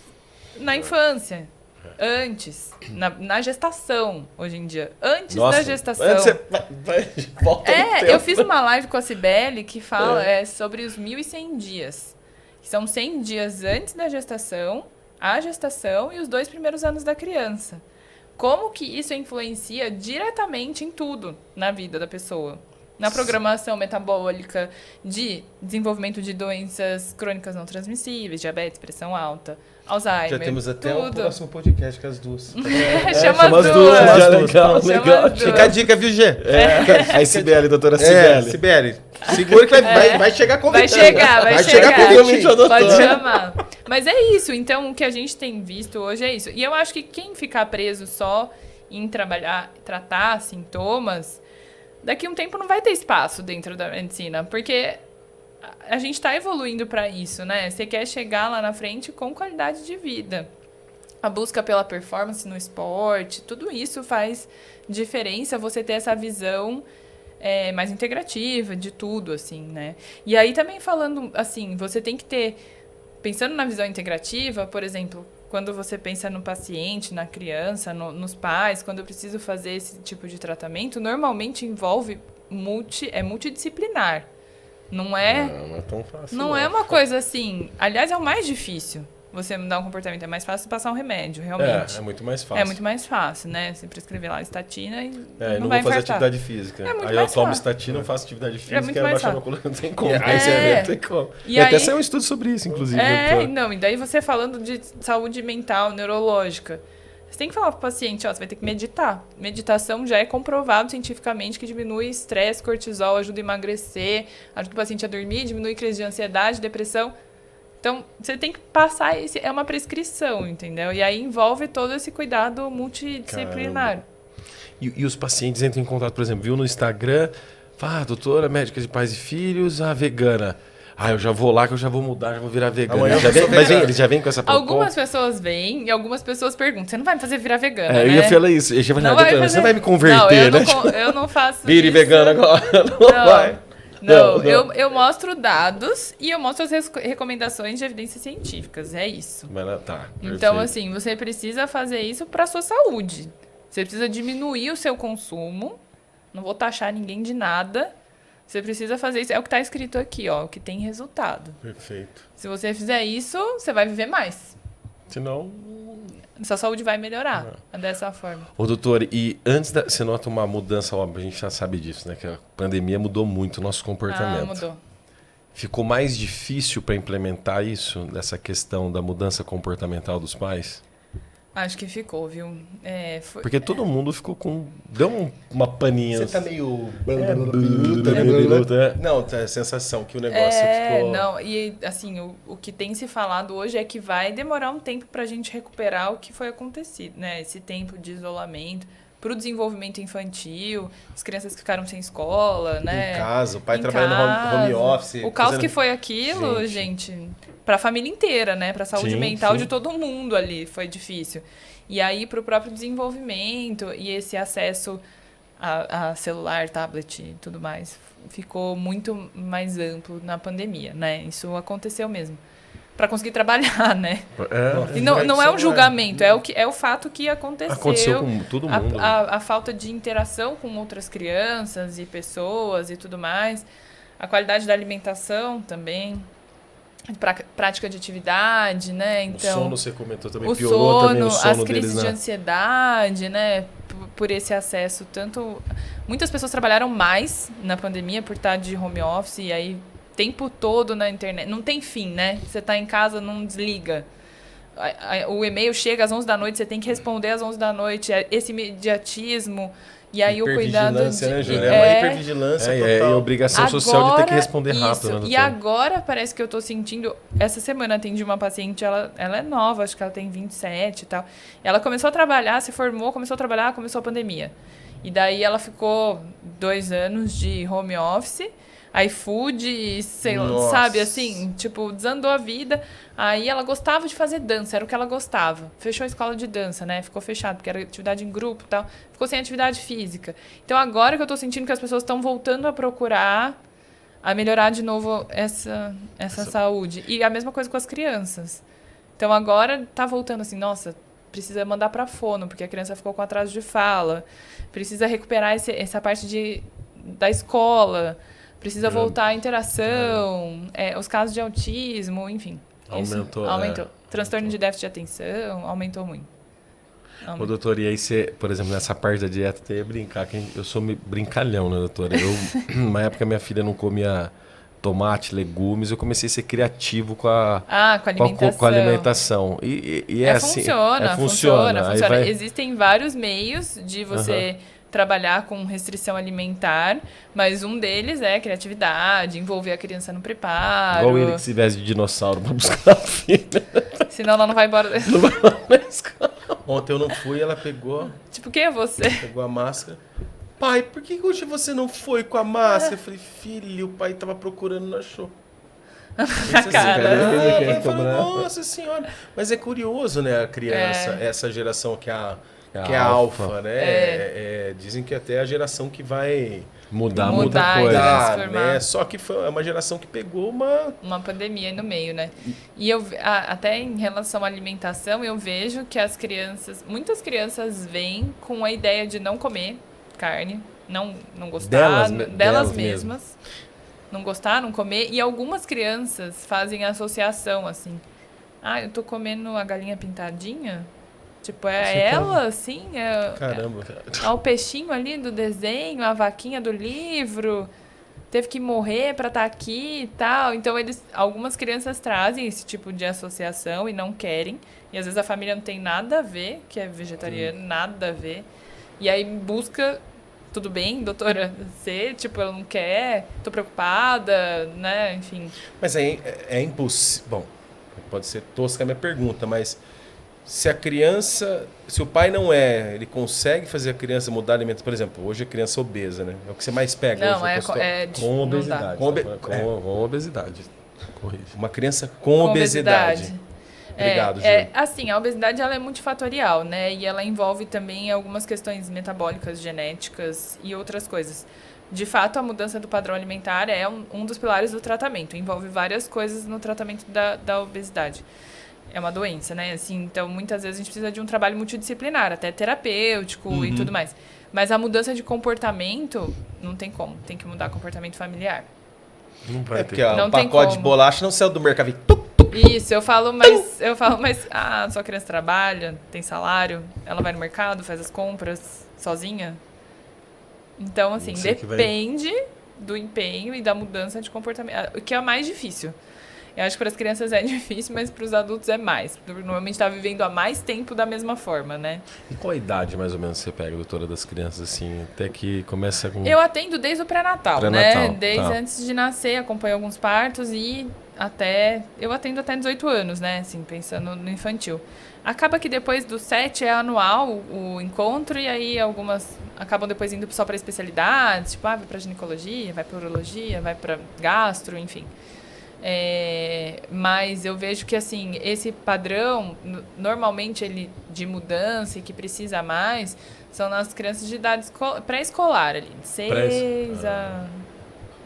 na infância. Antes, na gestação, hoje em dia. Antes da gestação. Antes volta eu fiz uma live com a Cibele que fala sobre os 1.100 dias. São 100 dias antes da gestação, a gestação e os 2 primeiros anos da criança. Como que isso influencia diretamente em tudo na vida da pessoa? Na programação metabólica, de desenvolvimento de doenças crônicas não transmissíveis, diabetes, pressão alta, Alzheimer. Já temos até tudo. o próximo podcast com as duas. Chama as duas. Legal. Fica a dica, viu, Gê? Aí, Cibele, doutora Cibele. Cibele, segura que vai chegar convite. Vai chegar convite. Pode chamar. Mas é isso. Então, o que a gente tem visto hoje é isso. E eu acho que quem ficar preso só em tratar sintomas, daqui a um tempo não vai ter espaço dentro da medicina. Porque a gente está evoluindo para isso, né? Você quer chegar lá na frente com qualidade de vida. A busca pela performance no esporte, tudo isso faz diferença, você ter essa visão mais integrativa de tudo, assim, né? E aí também falando, assim, você tem que ter... Pensando na visão integrativa, por exemplo, quando você pensa no paciente, na criança, nos pais, quando eu preciso fazer esse tipo de tratamento, normalmente envolve multidisciplinar. Não é tão fácil. Não é uma coisa assim... Aliás, é o mais difícil. Você mudar um comportamento. É mais fácil passar um remédio, realmente. É muito mais fácil. É muito mais fácil, né? Você prescrever lá estatina e não vai vou fazer infartar. atividade física. Aí eu tomo estatina, não faço atividade física, muito mais baixar fácil. meu coluna, não tem como. Não tem como. E até saiu um estudo sobre isso, inclusive. E daí você falando de saúde mental, neurológica. Você tem que falar pro paciente, você vai ter que meditar. Meditação já é comprovado cientificamente que diminui estresse, cortisol, ajuda a emagrecer, ajuda o paciente a dormir, diminui crise de ansiedade, depressão. Então, você tem que passar é uma prescrição, entendeu? E aí envolve todo esse cuidado multidisciplinar. E os pacientes entram em contato, por exemplo, viu no Instagram, doutora, médica de pais e filhos, vegana. Eu já vou lá que eu já vou mudar, já vou virar vegano. Eles já vêm com essa proposta? Algumas pessoas vêm e algumas pessoas perguntam, você não vai me fazer virar vegana, né? Eu ia falar isso. Você vai me converter, né? Eu não faço Vire vegana agora. Não vai. Não. Eu mostro dados e eu mostro as recomendações de evidências científicas. É isso. Então, assim, você precisa fazer isso para a sua saúde. Você precisa diminuir o seu consumo. Não vou taxar ninguém de nada. Você precisa fazer isso. É o que está escrito aqui, o que tem resultado. Perfeito. Se você fizer isso, você vai viver mais. Senão... Sua saúde vai melhorar dessa forma. Ô, doutor, e antes você nota uma mudança, óbvio, a gente já sabe disso, né? Que a pandemia mudou muito o nosso comportamento. Mudou. Ficou mais difícil para implementar isso, dessa questão da mudança comportamental dos pais? Acho que ficou, viu? Porque todo mundo ficou com... Deu uma paninha. Você tá meio... Não, a sensação que o negócio ficou... Não, e assim, o que tem se falado hoje é que vai demorar um tempo pra gente recuperar o que foi acontecido, né? Esse tempo de isolamento, pro desenvolvimento infantil, as crianças que ficaram sem escola, né? Em casa, o pai trabalhando no home office. O caos que foi aquilo, gente... Para a família inteira, né? Para a saúde mental de todo mundo ali foi difícil. E aí, para o próprio desenvolvimento e esse acesso a celular, tablet e tudo mais, ficou muito mais amplo na pandemia, né? Isso aconteceu mesmo. Para conseguir trabalhar, né? E não é um julgamento, é o fato que aconteceu. Aconteceu com todo mundo. A falta de interação com outras crianças e pessoas e tudo mais. A qualidade da alimentação também. Prática de atividade, né? Então, o sono, você comentou também, piorou também o sono as crises deles, de ansiedade, né? por esse acesso, tanto... Muitas pessoas trabalharam mais na pandemia por estar de home office, e aí o tempo todo na internet. Não tem fim, né? Você está em casa, não desliga. O e-mail chega às 11 da noite, você tem que responder às 11 da noite. Esse imediatismo... E aí o cuidado de... Né, Júlia? É uma hipervigilância total. É obrigação social de ter que responder rápido. Isso. Né, e agora parece que eu tô sentindo... Essa semana atendi uma paciente, ela é nova, acho que ela tem 27 e tal. Ela começou a trabalhar, se formou, começou a trabalhar, começou a pandemia. E daí ela ficou 2 anos de home office, iFood, sei lá, sabe, assim, tipo, desandou a vida. Aí ela gostava de fazer dança, era o que ela gostava. Fechou a escola de dança, né? Ficou fechado, porque era atividade em grupo e tal. Ficou sem atividade física. Então agora que eu tô sentindo que as pessoas estão voltando a procurar a melhorar de novo essa saúde. E a mesma coisa com as crianças. Então agora tá voltando assim, nossa, precisa mandar pra fono, porque a criança ficou com atraso de fala. Precisa recuperar essa parte da escola. Precisa voltar à interação, os casos de autismo, enfim. Aumentou. Transtorno de déficit de atenção, aumentou muito. Ô, doutor, e aí você, por exemplo, nessa parte da dieta, até ia brincar, que eu sou brincalhão, né, doutora? Na época, minha filha não comia tomate, legumes, eu comecei a ser criativo com a alimentação. E assim, funciona. Existem vários meios de você... trabalhar com restrição alimentar, mas um deles é criatividade, envolver a criança no preparo. Igual ele que se veste de dinossauro pra buscar a filha. Senão ela não vai embora. Não vai na escola. Ontem eu não fui, ela pegou... Tipo, quem é você? Pegou a máscara. Pai, por que hoje você não foi com a máscara? Eu falei, filho, o pai tava procurando, não achou. Cara. Eu falei, nossa senhora. Mas é curioso, né, a criança, essa geração que é a alfa, né? Dizem que até é a geração que vai mudar muita coisa. Né? Só que é uma geração que pegou uma pandemia aí no meio, né? E até em relação à alimentação, eu vejo que muitas crianças vêm com a ideia de não comer carne, não gostar delas mesmas. Não gostar, não comer. E algumas crianças fazem associação, assim. Eu tô comendo a galinha pintadinha... Tipo, ela, assim, caramba. O peixinho ali do desenho, a vaquinha do livro, teve que morrer pra estar aqui e tal. Então, algumas crianças trazem esse tipo de associação e não querem. E às vezes a família não tem nada a ver, que é vegetariano, nada a ver. E aí busca, tudo bem, doutora, ela não quer, tô preocupada, né, enfim. Mas é impossível. Bom, pode ser tosca a minha pergunta, mas... Se o pai não ele consegue fazer a criança mudar alimento, por exemplo, hoje a criança obesa, né? É o que você mais pega. Não, hoje com obesidade. Com obesidade. Corrige. Uma criança com obesidade. Obrigado, Ju. Assim, a obesidade ela é multifatorial, né? E ela envolve também algumas questões metabólicas, genéticas e outras coisas. De fato, a mudança do padrão alimentar é um dos pilares do tratamento. Envolve várias coisas no tratamento da obesidade. É uma doença, né? Assim, então, muitas vezes a gente precisa de um trabalho multidisciplinar, até terapêutico e tudo mais. Mas a mudança de comportamento, não tem como. Tem que mudar comportamento familiar. Não vai porque o pacote de bolacha não saiu do mercado. Isso, eu falo, mas sua criança trabalha, tem salário, ela vai no mercado, faz as compras sozinha. Então, assim, depende do empenho e da mudança de comportamento. O que é mais difícil. Eu acho que para as crianças é difícil, mas para os adultos é mais. Normalmente está vivendo há mais tempo da mesma forma, né? E qual a idade, mais ou menos, você pega, doutora, das crianças, assim, até que começa com... Eu atendo desde o pré-natal, né? Desde antes de nascer, acompanho alguns partos e eu atendo até 18 anos, né? Assim, pensando no infantil. Acaba que depois do 7 é anual o encontro e aí algumas acabam depois indo só para especialidades, tipo, vai para ginecologia, vai para urologia, vai para gastro, enfim. Mas eu vejo que assim, esse padrão, normalmente ele de mudança e que precisa mais, são nas crianças de idade pré-escolar ali, de 6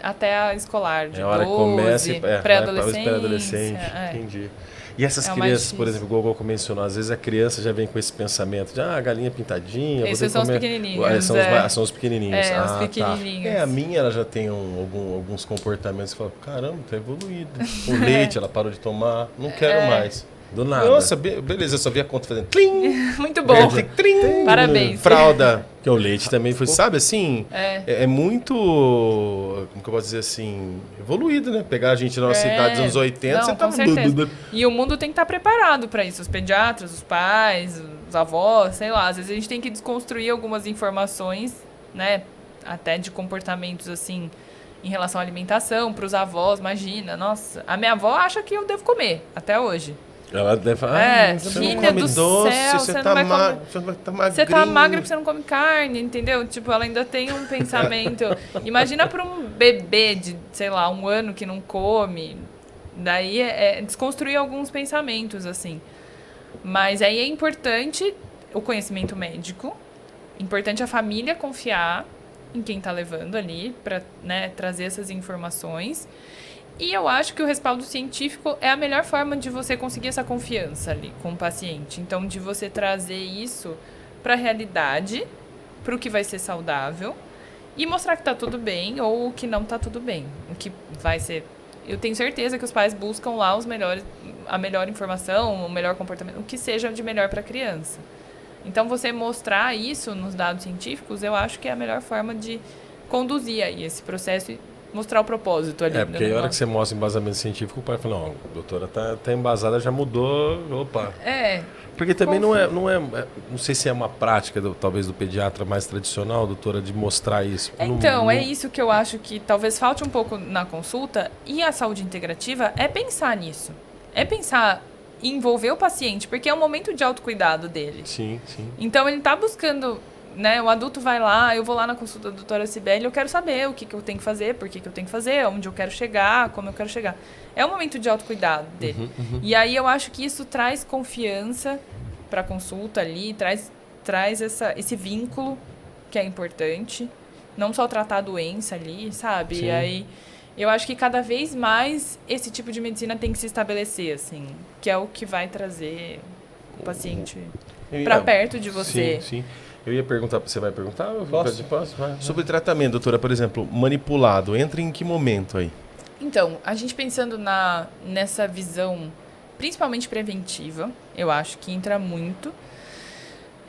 até a escolar, de 12, pré-adolescência. Entendi. E essas crianças, por exemplo, o Gogol mencionou, às vezes a criança já vem com esse pensamento de galinha pintadinha. Esses são os pequenininhos. São os pequenininhos. Os pequenininhos. Tá. A minha ela já tem alguns comportamentos que fala, caramba, tá evoluído. O leite ela parou de tomar, não quero mais. Do nada. Nossa, beleza, eu só vi a conta fazendo tlim. Muito bom. Tlim. Parabéns. Fralda. Que o leite também foi, sabe assim? É. Muito, como que eu posso dizer assim, evoluído, né? Pegar a gente na nossa cidade dos anos 80, Não, você com tava... certeza. E o mundo tem que estar preparado para isso. Os pediatras, os pais, os avós, sei lá. Às vezes a gente tem que desconstruir algumas informações, né? Até de comportamentos assim, em relação à alimentação, para os avós, imagina. Nossa, a minha avó acha que eu devo comer, até hoje. Ela deve falar, você não filha come do doce, céu, você não tá vai magrinho. Você tá magra porque você não come carne, entendeu? Tipo, ela ainda tem um pensamento... Imagina para um bebê de, sei lá, 1 ano que não come. Daí é desconstruir alguns pensamentos, assim. Mas aí é importante o conhecimento médico. Importante a família confiar em quem tá levando ali para, né, trazer essas informações. E eu acho que o respaldo científico é a melhor forma de você conseguir essa confiança ali com o paciente. Então, de você trazer isso para a realidade, para o que vai ser saudável, e mostrar que está tudo bem ou que não está tudo bem. O que vai ser... Eu tenho certeza que os pais buscam lá a melhor informação, o melhor comportamento, o que seja de melhor para a criança. Então, você mostrar isso nos dados científicos, eu acho que é a melhor forma de conduzir aí esse processo e mostrar o propósito ali. Porque a hora que você mostra embasamento científico, o pai fala, não, a doutora tá embasada, já mudou, opa. Porque também não sei se é uma prática, talvez, do pediatra mais tradicional, doutora, de mostrar isso. Então, é isso que eu acho que talvez falte um pouco na consulta, e a saúde integrativa é pensar nisso. É pensar em envolver o paciente, porque é um momento de autocuidado dele. Sim, sim. Então, ele tá buscando... Né, o adulto vai lá, eu vou lá na consulta da doutora Cibele, eu quero saber o que eu tenho que fazer, por que eu tenho que fazer, onde eu quero chegar, como eu quero chegar. É um momento de autocuidado dele. E aí eu acho que isso traz confiança para a consulta ali, traz esse vínculo que é importante. Não só tratar a doença ali, sabe? Sim. E aí eu acho que cada vez mais esse tipo de medicina tem que se estabelecer, assim, que é o que vai trazer o paciente para perto de você. Sim, sim. Eu ia perguntar, você vai perguntar? Posso? Vai. Sobre tratamento, doutora, por exemplo, manipulado, entra em que momento aí? Então, a gente pensando nessa visão, principalmente preventiva, eu acho que entra muito.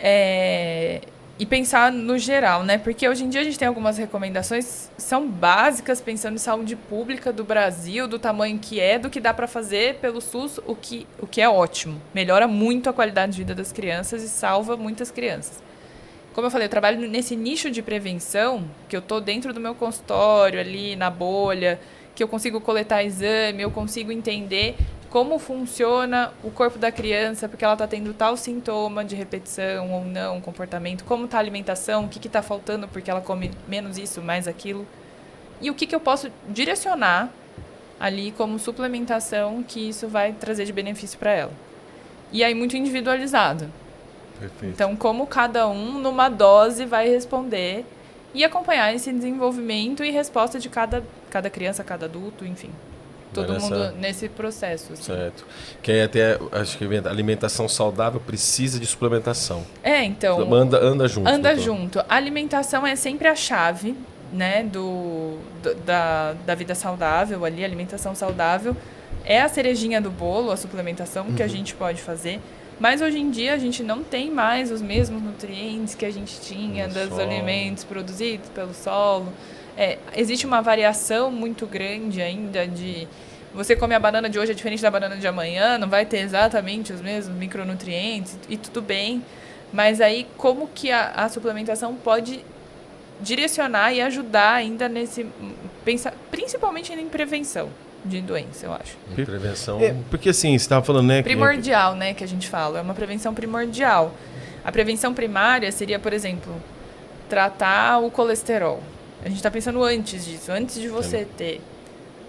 E pensar no geral, né? Porque hoje em dia a gente tem algumas recomendações, são básicas, pensando em saúde pública do Brasil, do tamanho que é, do que dá para fazer pelo SUS, o que é ótimo. Melhora muito a qualidade de vida das crianças e salva muitas crianças. Como eu falei, eu trabalho nesse nicho de prevenção, que eu estou dentro do meu consultório, ali na bolha, que eu consigo coletar exame, eu consigo entender como funciona o corpo da criança, porque ela está tendo tal sintoma de repetição ou não, comportamento, como está a alimentação, o que está faltando porque ela come menos isso, mais aquilo. E o que eu posso direcionar ali como suplementação que isso vai trazer de benefício para ela. E aí muito individualizado. Perfeito. Então, como cada um, numa dose, vai responder e acompanhar esse desenvolvimento e resposta de cada criança, cada adulto, enfim. Todo mundo nesse processo. Assim. Certo. Que aí até, acho que a alimentação saudável precisa de suplementação. Então... Anda junto. Anda junto. A alimentação é sempre a chave, né, da vida saudável ali, a alimentação saudável. É a cerejinha do bolo, a suplementação que a gente pode fazer. Mas hoje em dia a gente não tem mais os mesmos nutrientes que a gente tinha dos alimentos produzidos pelo solo. Existe uma variação muito grande ainda de... Você come a banana de hoje é diferente da banana de amanhã, não vai ter exatamente os mesmos micronutrientes e tudo bem. Mas aí como que a suplementação pode direcionar e ajudar ainda nesse... principalmente em prevenção de doença, eu acho. Prevenção... porque assim, você estava falando, né? Primordial, né, que a gente fala. É uma prevenção primordial. A prevenção primária seria, por exemplo, tratar o colesterol. A gente está pensando antes disso, antes de você ter,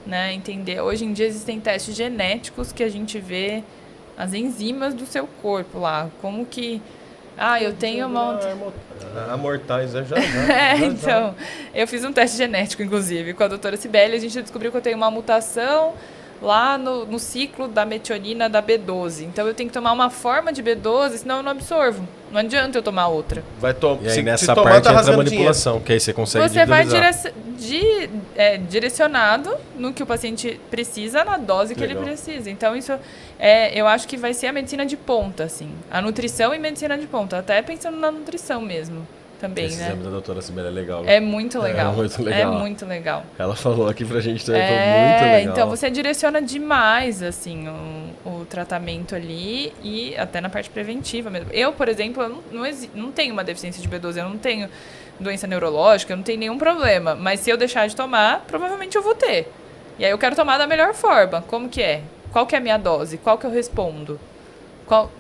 né, entender. Hoje em dia existem testes genéticos que a gente vê as enzimas do seu corpo lá. Como que... eu tenho uma... Amortais, já. Então, eu fiz um teste genético, inclusive, com a doutora Cibele. A gente descobriu que eu tenho uma mutação lá no ciclo da metionina da B12. Então eu tenho que tomar uma forma de B12, senão eu não absorvo. Não adianta eu tomar outra. E aí nessa parte entra a manipulação, que aí você consegue individualizar. Você vai direcionado no que o paciente precisa, na dose que ele precisa. Então isso eu acho que vai ser a medicina de ponta, assim. A nutrição e medicina de ponta. Até pensando na nutrição mesmo. Também, esse exame da doutora Sibeli é legal. É muito legal. É muito legal. É muito legal. Ela falou aqui pra gente também, foi muito legal. Então você direciona demais, assim, o tratamento ali e até na parte preventiva mesmo. Eu, por exemplo, eu não tenho uma deficiência de B12, eu não tenho doença neurológica, eu não tenho nenhum problema. Mas se eu deixar de tomar, provavelmente eu vou ter. E aí eu quero tomar da melhor forma. Como que é? Qual que é a minha dose? Qual que eu respondo?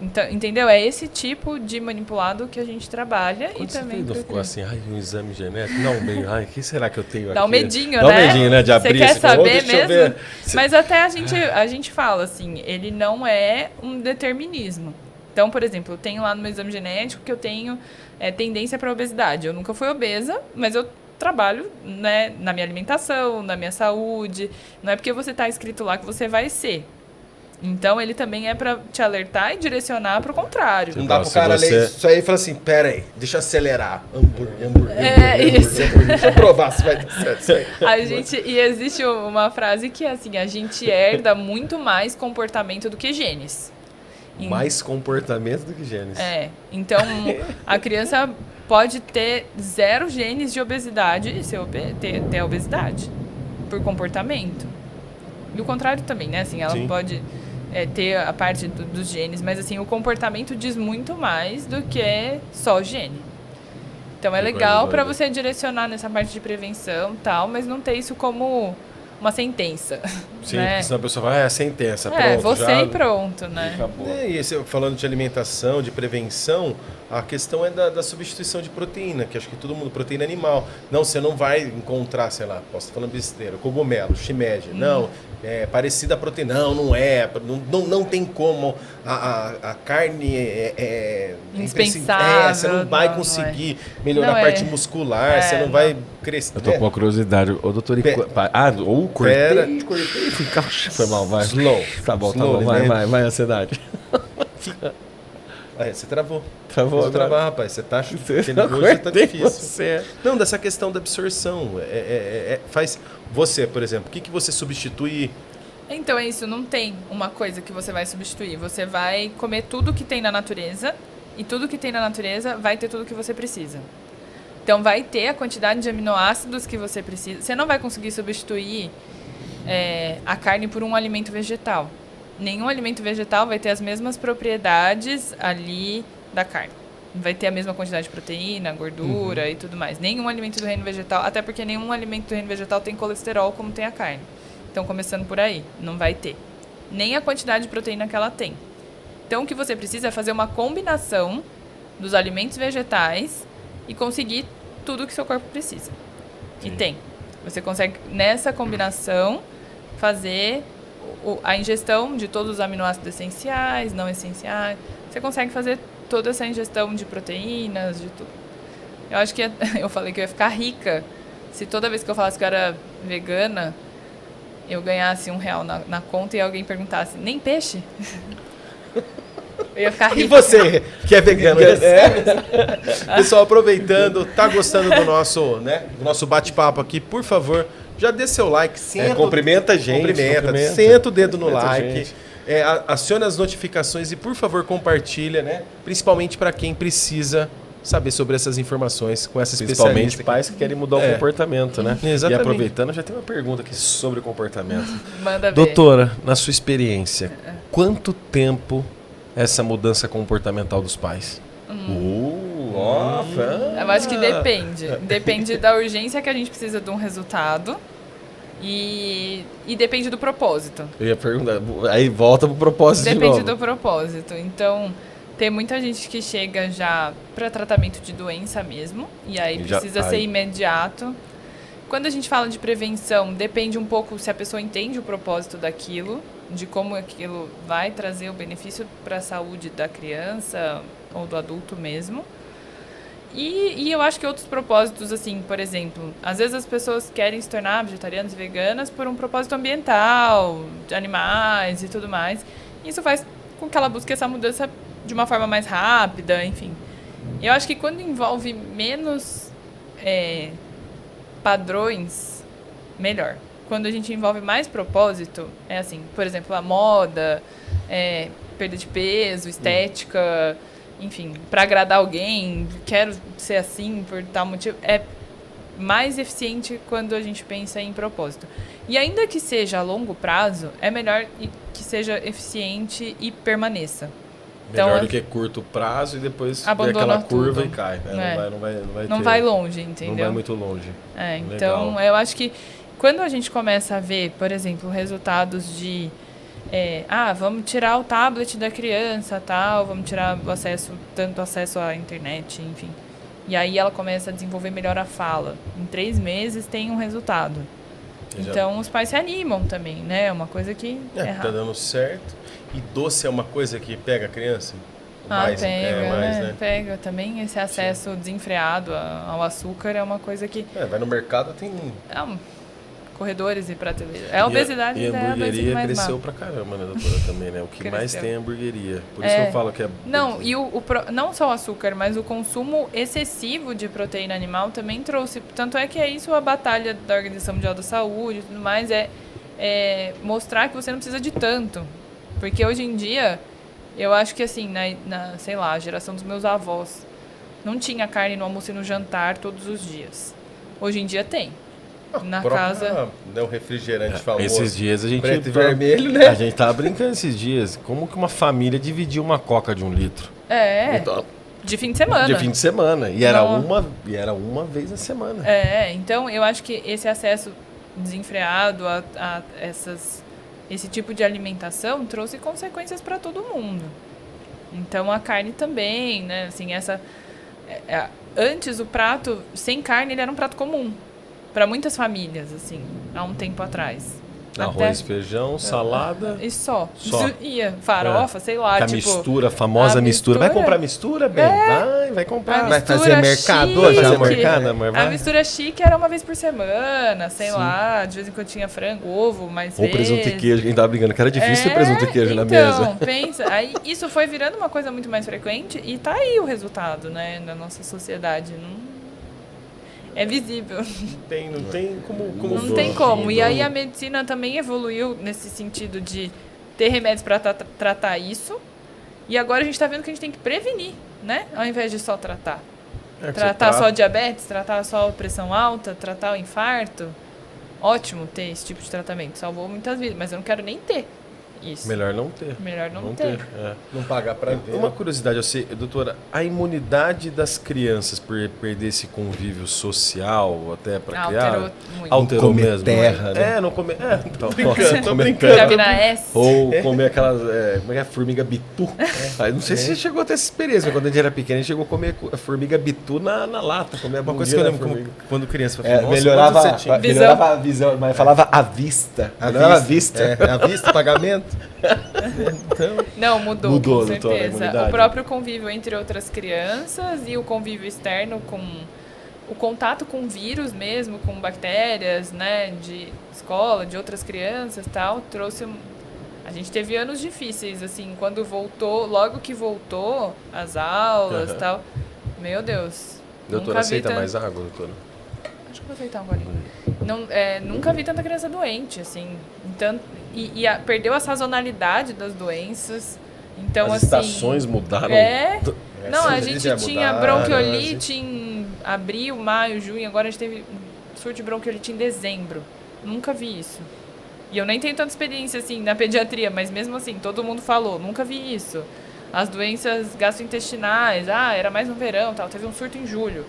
Então, entendeu? É esse tipo de manipulado que a gente trabalha. Quando e também você ficou assim, um exame genético? Não, bem, o que será que eu tenho aqui? Dá um medinho, né? Dá um medinho, né? De abrir. Você quer saber mesmo? Mas até a gente fala assim, ele não é um determinismo. Então, por exemplo, eu tenho lá no meu exame genético que eu tenho tendência para obesidade. Eu nunca fui obesa, mas eu trabalho, né, na minha alimentação, na minha saúde. Não é porque você está escrito lá que você vai ser. Então, ele também é pra te alertar e direcionar pro contrário. Não dá pro cara ler isso aí e falar assim, pera aí, deixa eu acelerar. Hambúrguer. Isso. Deixa eu provar se vai dar certo. E existe uma frase que é assim, a gente herda muito mais comportamento do que genes. Mais comportamento do que genes. Então, a criança pode ter 0 genes de obesidade e ter a obesidade por comportamento. E o contrário também, né? Assim, ela pode... ter a parte dos genes, mas assim, o comportamento diz muito mais do que só gene. Então é legal para você direcionar nessa parte de prevenção e tal, mas não ter isso como uma sentença. Sim, né? porque senão a pessoa vai, sentença, pronto. Você e pronto, né? E falando de alimentação, de prevenção, a questão é da substituição de proteína, que acho que todo mundo, proteína animal. Não, você não vai encontrar, sei lá, posso estar falando besteira, cogumelo, shimeji, não, é parecida a proteína, não é, não tem como, a carne indispensável. Você não vai conseguir melhorar a parte muscular, você não vai crescer. Eu tô com uma curiosidade, o doutor... cortei, foi mal, vai. Slow. Tá bom, vai, ansiedade. Você travou. Travou. Você travar, rapaz. Você tá hoje tá difícil. Você. Não, dessa questão da absorção. Faz você, por exemplo, o que você substitui? Então é isso, não tem uma coisa que você vai substituir. Você vai comer tudo que tem na natureza e tudo que tem na natureza vai ter tudo que você precisa. Então vai ter a quantidade de aminoácidos que você precisa. Você não vai conseguir substituir a carne por um alimento vegetal. Nenhum alimento vegetal vai ter as mesmas propriedades ali da carne. Vai ter a mesma quantidade de proteína, gordura e tudo mais. Nenhum alimento do reino vegetal, até porque nenhum alimento do reino vegetal tem colesterol como tem a carne. Então, começando por aí, não vai ter. Nem a quantidade de proteína que ela tem. Então, o que você precisa é fazer uma combinação dos alimentos vegetais e conseguir tudo que seu corpo precisa. Sim. E tem. Você consegue, nessa combinação, fazer a ingestão de todos os aminoácidos essenciais, não essenciais. Você consegue fazer toda essa ingestão de proteínas, de tudo. Eu acho que eu falei que eu ia ficar rica se toda vez que eu falasse que eu era vegana, eu ganhasse R$1 na conta e alguém perguntasse, nem peixe? Eu ia ficar rica. E você, que é vegano? Pessoal, aproveitando, tá gostando do nosso bate-papo aqui, por favor, já dê seu like. Cumprimenta a gente. Senta o dedo no like. Acione as notificações e, por favor, compartilha, né? Principalmente para quem precisa saber sobre essas informações com essa especialista. Principalmente pais que querem mudar o comportamento, né? Exatamente. E aproveitando, já tem uma pergunta aqui sobre comportamento. Manda ver. Doutora, na sua experiência, quanto tempo essa mudança comportamental dos pais? Eu acho que depende. Depende da urgência que a gente precisa de um resultado e depende do propósito. Eu ia perguntar, aí volta pro propósito de novo. Depende do propósito. Então, tem muita gente que chega já para tratamento de doença mesmo, e aí precisa ser imediato. Quando a gente fala de prevenção, depende um pouco se a pessoa entende o propósito daquilo, de como aquilo vai trazer o benefício para a saúde da criança ou do adulto mesmo. E eu acho que outros propósitos, assim, por exemplo, às vezes as pessoas querem se tornar vegetarianas e veganas por um propósito ambiental, de animais e tudo mais. Isso faz com que ela busque essa mudança de uma forma mais rápida, enfim. Eu acho que quando envolve menos padrões, melhor. Quando a gente envolve mais propósito, é assim, por exemplo, a moda, perda de peso, estética, enfim, para agradar alguém, quero ser assim por tal motivo, é mais eficiente quando a gente pensa em propósito. E ainda que seja a longo prazo, é melhor que seja eficiente e permaneça. Melhor então, do que curto prazo e depois vê abandona aquela curva tudo. e cai. Não vai longe, entendeu? Não vai muito longe. Então, eu acho que quando a gente começa a ver, por exemplo, resultados de vamos tirar o tablet da criança, tal, vamos tirar tanto acesso à internet, enfim. E aí ela começa a desenvolver melhor a fala. Em 3 meses tem um resultado. Então os pais se animam também, né? É uma coisa que tá dando certo. E doce é uma coisa que pega a criança? Pega, pega também. Esse acesso desenfreado ao açúcar é uma coisa que... vai no mercado, tem... corredores e prateleiras. A obesidade e a hamburgueria mais cresceu mal. pra caramba, né, doutora, também, né? O que mais tem é hamburgueria. Por isso que eu falo que é... Não, e não só o açúcar, mas o consumo excessivo de proteína animal também trouxe... Tanto é que é isso a batalha da Organização Mundial da Saúde e tudo mais, é mostrar que você não precisa de tanto. Porque hoje em dia, eu acho que assim, sei lá, a geração dos meus avós, não tinha carne no almoço e no jantar todos os dias. Hoje em dia tem. Na casa... o refrigerante famoso. Esses dias a gente... Preto e vermelho, né? A gente tava brincando esses dias. Como que uma família dividiu uma coca de 1 litro? Então, de fim de semana. De fim de semana. E era uma vez na semana. Então eu acho que esse acesso desenfreado a esse tipo de alimentação trouxe consequências para todo mundo. Então a carne também, né? Assim, antes o prato sem carne ele era um prato comum. Para muitas famílias, assim, há um tempo atrás. Arroz, feijão, salada. E só. Ia, farofa, sei lá. A mistura, a famosa mistura. Vai comprar mistura, bem? Vai comprar. Vai fazer mercado? A mistura chique era uma vez por semana, sei lá. De vez em quando tinha frango, ovo, mais ou presunto e queijo. Quem tava brigando que era difícil ter presunto e queijo na mesa. Então, pensa. Aí isso foi virando uma coisa muito mais frequente e tá aí o resultado, né? Na nossa sociedade. É visível. Não tem como não tem como. E aí a medicina também evoluiu nesse sentido de ter remédios para tratar isso. E agora a gente está vendo que a gente tem que prevenir, né? Ao invés de só tratar. Tratar só diabetes, tratar só pressão alta, tratar o infarto. Ótimo ter esse tipo de tratamento. Salvou muitas vidas, mas eu não quero nem ter isso. Melhor não ter. Melhor não ter. Não pagar para ver. Uma curiosidade, eu sei, doutora, a imunidade das crianças por perder esse convívio social, até para criar, alterou mesmo. Terra, né? Não comer. Tô brincando. Ou comer aquelas, como é que é? Formiga bitu. Não sei se você chegou a ter essa experiência, mas quando a gente era pequeno, a gente chegou a comer a formiga bitu na lata. Comer uma coisa que eu lembro quando criança. Melhorava a visão, mas falava à vista. À vista. À vista, pagamento. Não, mudou com certeza. O próprio convívio entre outras crianças e o convívio externo com o contato com vírus mesmo, com bactérias, né, de escola, de outras crianças e tal, trouxe... A gente teve anos difíceis, assim, quando voltou, logo que voltou as aulas e tal. Meu Deus. Doutora, aceita mais água, doutora? Acho que vou aceitar um golinho. Nunca vi tanta criança doente, assim. Então, perdeu a sazonalidade das doenças. Então, as estações mudaram. Não, a gente tinha bronquiolite em abril, maio, junho. Agora a gente teve surto de bronquiolite em dezembro. Nunca vi isso. E eu nem tenho tanta experiência, assim, na pediatria. Mas mesmo assim, todo mundo falou. Nunca vi isso. As doenças gastrointestinais. Era mais no verão, tal. Teve um surto em julho.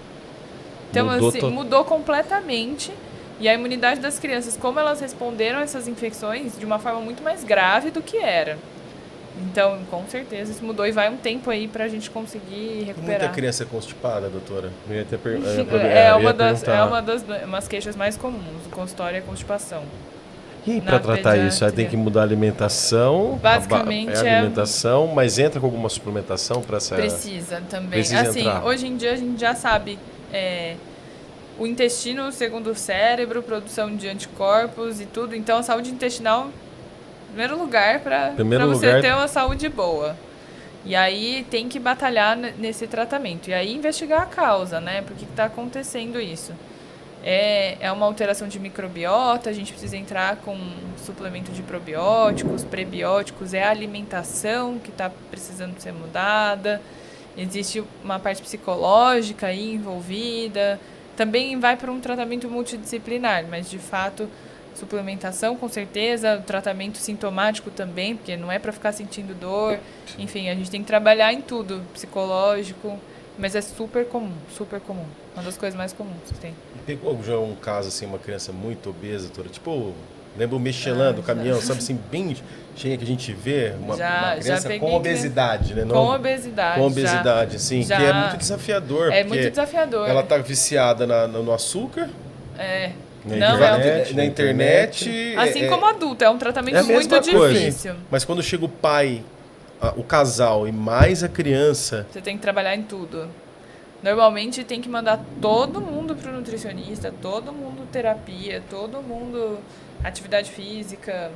Então, mudou completamente. E a imunidade das crianças, como elas responderam a essas infecções de uma forma muito mais grave do que era. Então, com certeza, isso mudou e vai um tempo aí pra gente conseguir recuperar. Muita criança constipada, doutora? Umas queixas mais comuns. O consultório é constipação. E para tratar isso, aí tem que mudar a alimentação? Basicamente a alimentação, mas entra com alguma suplementação para essa... Precisa também. Precisa assim, entrar. Hoje em dia a gente já sabe o intestino, segundo o cérebro, produção de anticorpos e tudo. Então a saúde intestinal, em primeiro lugar, para você ter uma saúde boa. E aí tem que batalhar nesse tratamento. E aí investigar a causa, né? Por que está acontecendo isso? É uma alteração de microbiota, a gente precisa entrar com suplemento de probióticos, prebióticos, é a alimentação que está precisando ser mudada, existe uma parte psicológica aí envolvida, também vai para um tratamento multidisciplinar, mas de fato suplementação com certeza, tratamento sintomático também, porque não é para ficar sentindo dor, enfim, a gente tem que trabalhar em tudo, psicológico, mas é super comum, uma das coisas mais comuns que tem. Pegou já um caso assim, uma criança muito obesa, doutora? Tipo, lembra o Michelin do caminhão, sabe assim, bem cheia que a gente vê? Uma criança com obesidade, né? Com obesidade, sim, que é muito desafiador. É muito desafiador. Ela tá viciada no açúcar. Na internet. Assim como adulto, é um tratamento muito difícil. Mas quando chega o pai, o casal e mais a criança... Você tem que trabalhar em tudo. Normalmente tem que mandar todo mundo pro nutricionista, todo mundo terapia, todo mundo atividade física.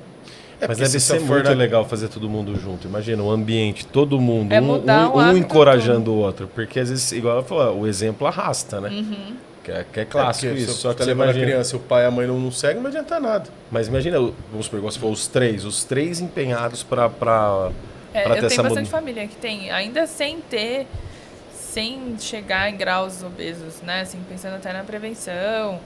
Mas deve ser muito legal fazer todo mundo junto. Imagina, o ambiente, todo mundo, um encorajando o outro. Porque às vezes, igual ela falou, o exemplo arrasta, né? Uhum. Que é clássico isso. Só que você levando a criança e o pai e a mãe não seguem, não adianta nada. Mas imagina, vamos supor, se for os três empenhados para ter essa... Eu tenho bastante família que tem, ainda sem chegar em graus obesos, né? Assim, pensando até na prevenção,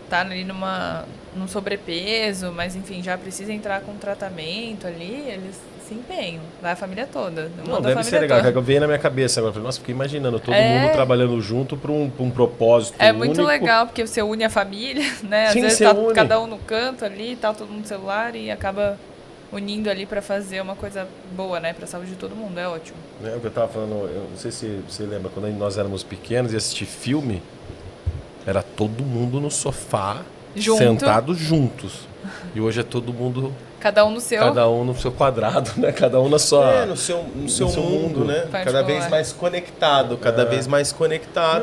tá ali num sobrepeso, mas enfim, já precisa entrar com tratamento ali, eles se empenham. Vai a família toda. Não, deve ser legal. Que veio na minha cabeça agora. Nossa, fiquei imaginando todo mundo trabalhando junto para um propósito único. Muito legal, porque você une a família, né? Às vezes tá cada um no canto ali, tá todo mundo no celular e acaba unindo ali para fazer uma coisa boa, né? Para a saúde de todo mundo, é ótimo. O que eu tava falando, eu não sei se você lembra, quando nós éramos pequenos e assistir filme, era todo mundo no sofá, sentados juntos. E hoje é todo mundo... Cada um no seu quadrado, né? Cada um na sua... no seu mundo, né? Cada vez mais conectado,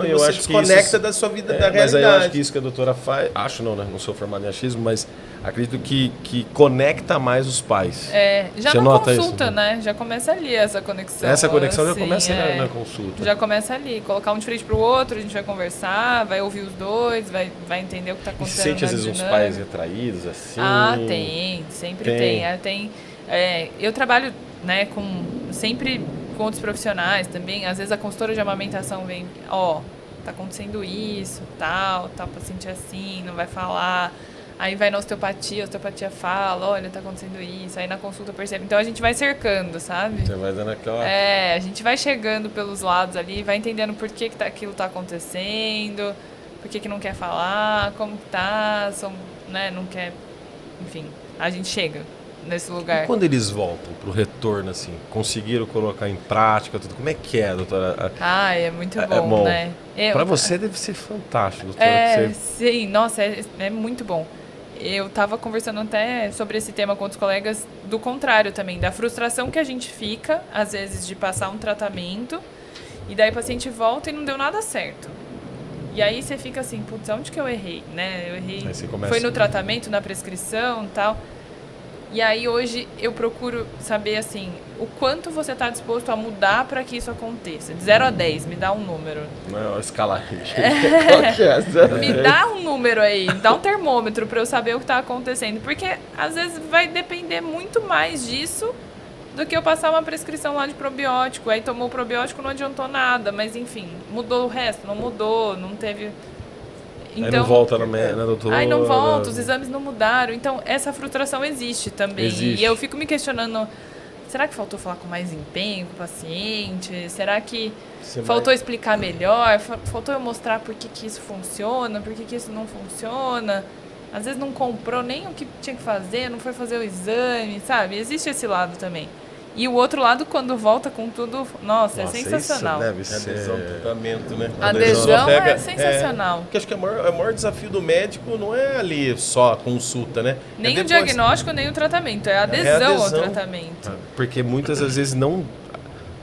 Não, eu você acho desconecta da sua vida, da realidade. Mas aí eu acho que isso que a doutora faz... Acho não, né? Não sou formado em achismo, mas acredito que conecta mais os pais. Já você na consulta, isso, né? Já começa ali essa conexão. Essa conexão já começa na consulta. Já começa ali. Colocar um de frente pro outro, a gente vai conversar, vai ouvir os dois, vai entender o que está acontecendo. E sente às vezes uns pais retraídos, assim? Tem. Sempre tem. Eu trabalho, né, sempre com outros profissionais também. Às vezes a consultora de amamentação vem, tá acontecendo isso, tal, tá o paciente assim, não vai falar. Aí vai na osteopatia, a osteopatia fala, olha, tá acontecendo isso. Aí na consulta percebe. Então a gente vai cercando, sabe? Você vai dando aquela... a gente vai chegando pelos lados ali, vai entendendo por que aquilo tá acontecendo, por que não quer falar, como que tá, né, não quer... Enfim, a gente chega nesse lugar. E quando eles voltam pro retorno, assim, conseguiram colocar em prática tudo, como é que é, doutora? É muito bom, né? Para você deve ser fantástico, doutora. Sim, nossa, é muito bom. Eu estava conversando até sobre esse tema com outros colegas, do contrário também, da frustração que a gente fica, às vezes, de passar um tratamento, e daí o paciente volta e não deu nada certo. E aí você fica assim, putz, onde que eu errei, né? Eu errei, foi no tratamento, na prescrição e tal. E aí hoje eu procuro saber, assim, o quanto você está disposto a mudar para que isso aconteça. De 0 a 10, me dá um número. Não é uma escala. Me dá um número aí, dá um termômetro para eu saber o que está acontecendo. Porque às vezes vai depender muito mais disso do que eu passar uma prescrição lá de probiótico. Aí tomou o probiótico, não adiantou nada, mas enfim, mudou o resto, não mudou, não teve... Então, aí não volta na doutora. Aí não volta, os exames não mudaram. Então, essa frustração existe também. E eu fico me questionando, será que faltou falar com mais empenho com o paciente? Será que faltou explicar melhor? Faltou eu mostrar por que isso funciona, por que isso não funciona? Às vezes não comprou nem o que tinha que fazer, não foi fazer o exame, sabe? Existe esse lado também. E o outro lado, quando volta com tudo, nossa, é sensacional. Isso deve ser adesão ao tratamento, né? A adesão é sensacional. Porque acho que o maior desafio do médico não é ali só a consulta, né? Nem o diagnóstico, nem o tratamento. É a adesão ao tratamento. Porque muitas vezes não...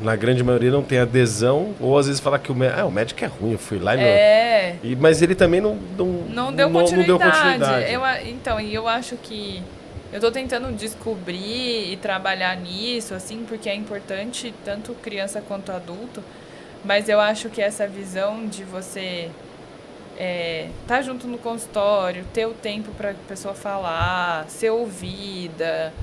Na grande maioria não tem adesão, ou às vezes fala que o médico é ruim, eu fui lá e mas ele também não deu continuidade. Então, eu acho que eu tô tentando descobrir e trabalhar nisso, assim, porque é importante tanto criança quanto adulto, mas eu acho que essa visão de você tá junto no consultório, ter o tempo para a pessoa falar, ser ouvida,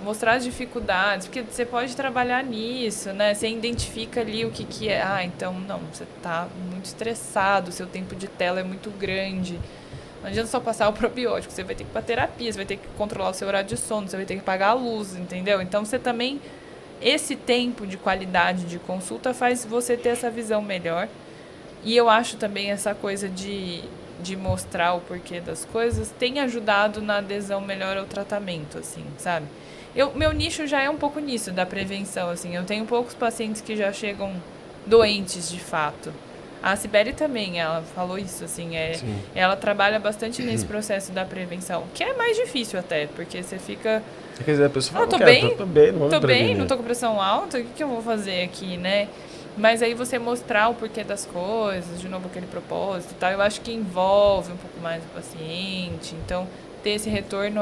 mostrar as dificuldades, porque você pode trabalhar nisso, né? Você identifica ali o que é. Então, não, você tá muito estressado, seu tempo de tela é muito grande. Não adianta só passar o probiótico, você vai ter que ir pra terapia, você vai ter que controlar o seu horário de sono, você vai ter que pagar a luz, entendeu? Então, você também... Esse tempo de qualidade de consulta faz você ter essa visão melhor. E eu acho também essa coisa de mostrar o porquê das coisas tem ajudado na adesão melhor ao tratamento, assim, sabe? Meu nicho já é um pouco nisso, da prevenção, assim. Eu tenho poucos pacientes que já chegam doentes, de fato. A Sibeli também, ela falou isso, assim. Ela trabalha bastante nesse processo da prevenção, que é mais difícil até, porque você fica... Quer dizer, a pessoa fala, tô bem, não tô com pressão alta, o que eu vou fazer aqui, né? Mas aí você mostrar o porquê das coisas, de novo aquele propósito e tal, eu acho que envolve um pouco mais o paciente, então... ter esse retorno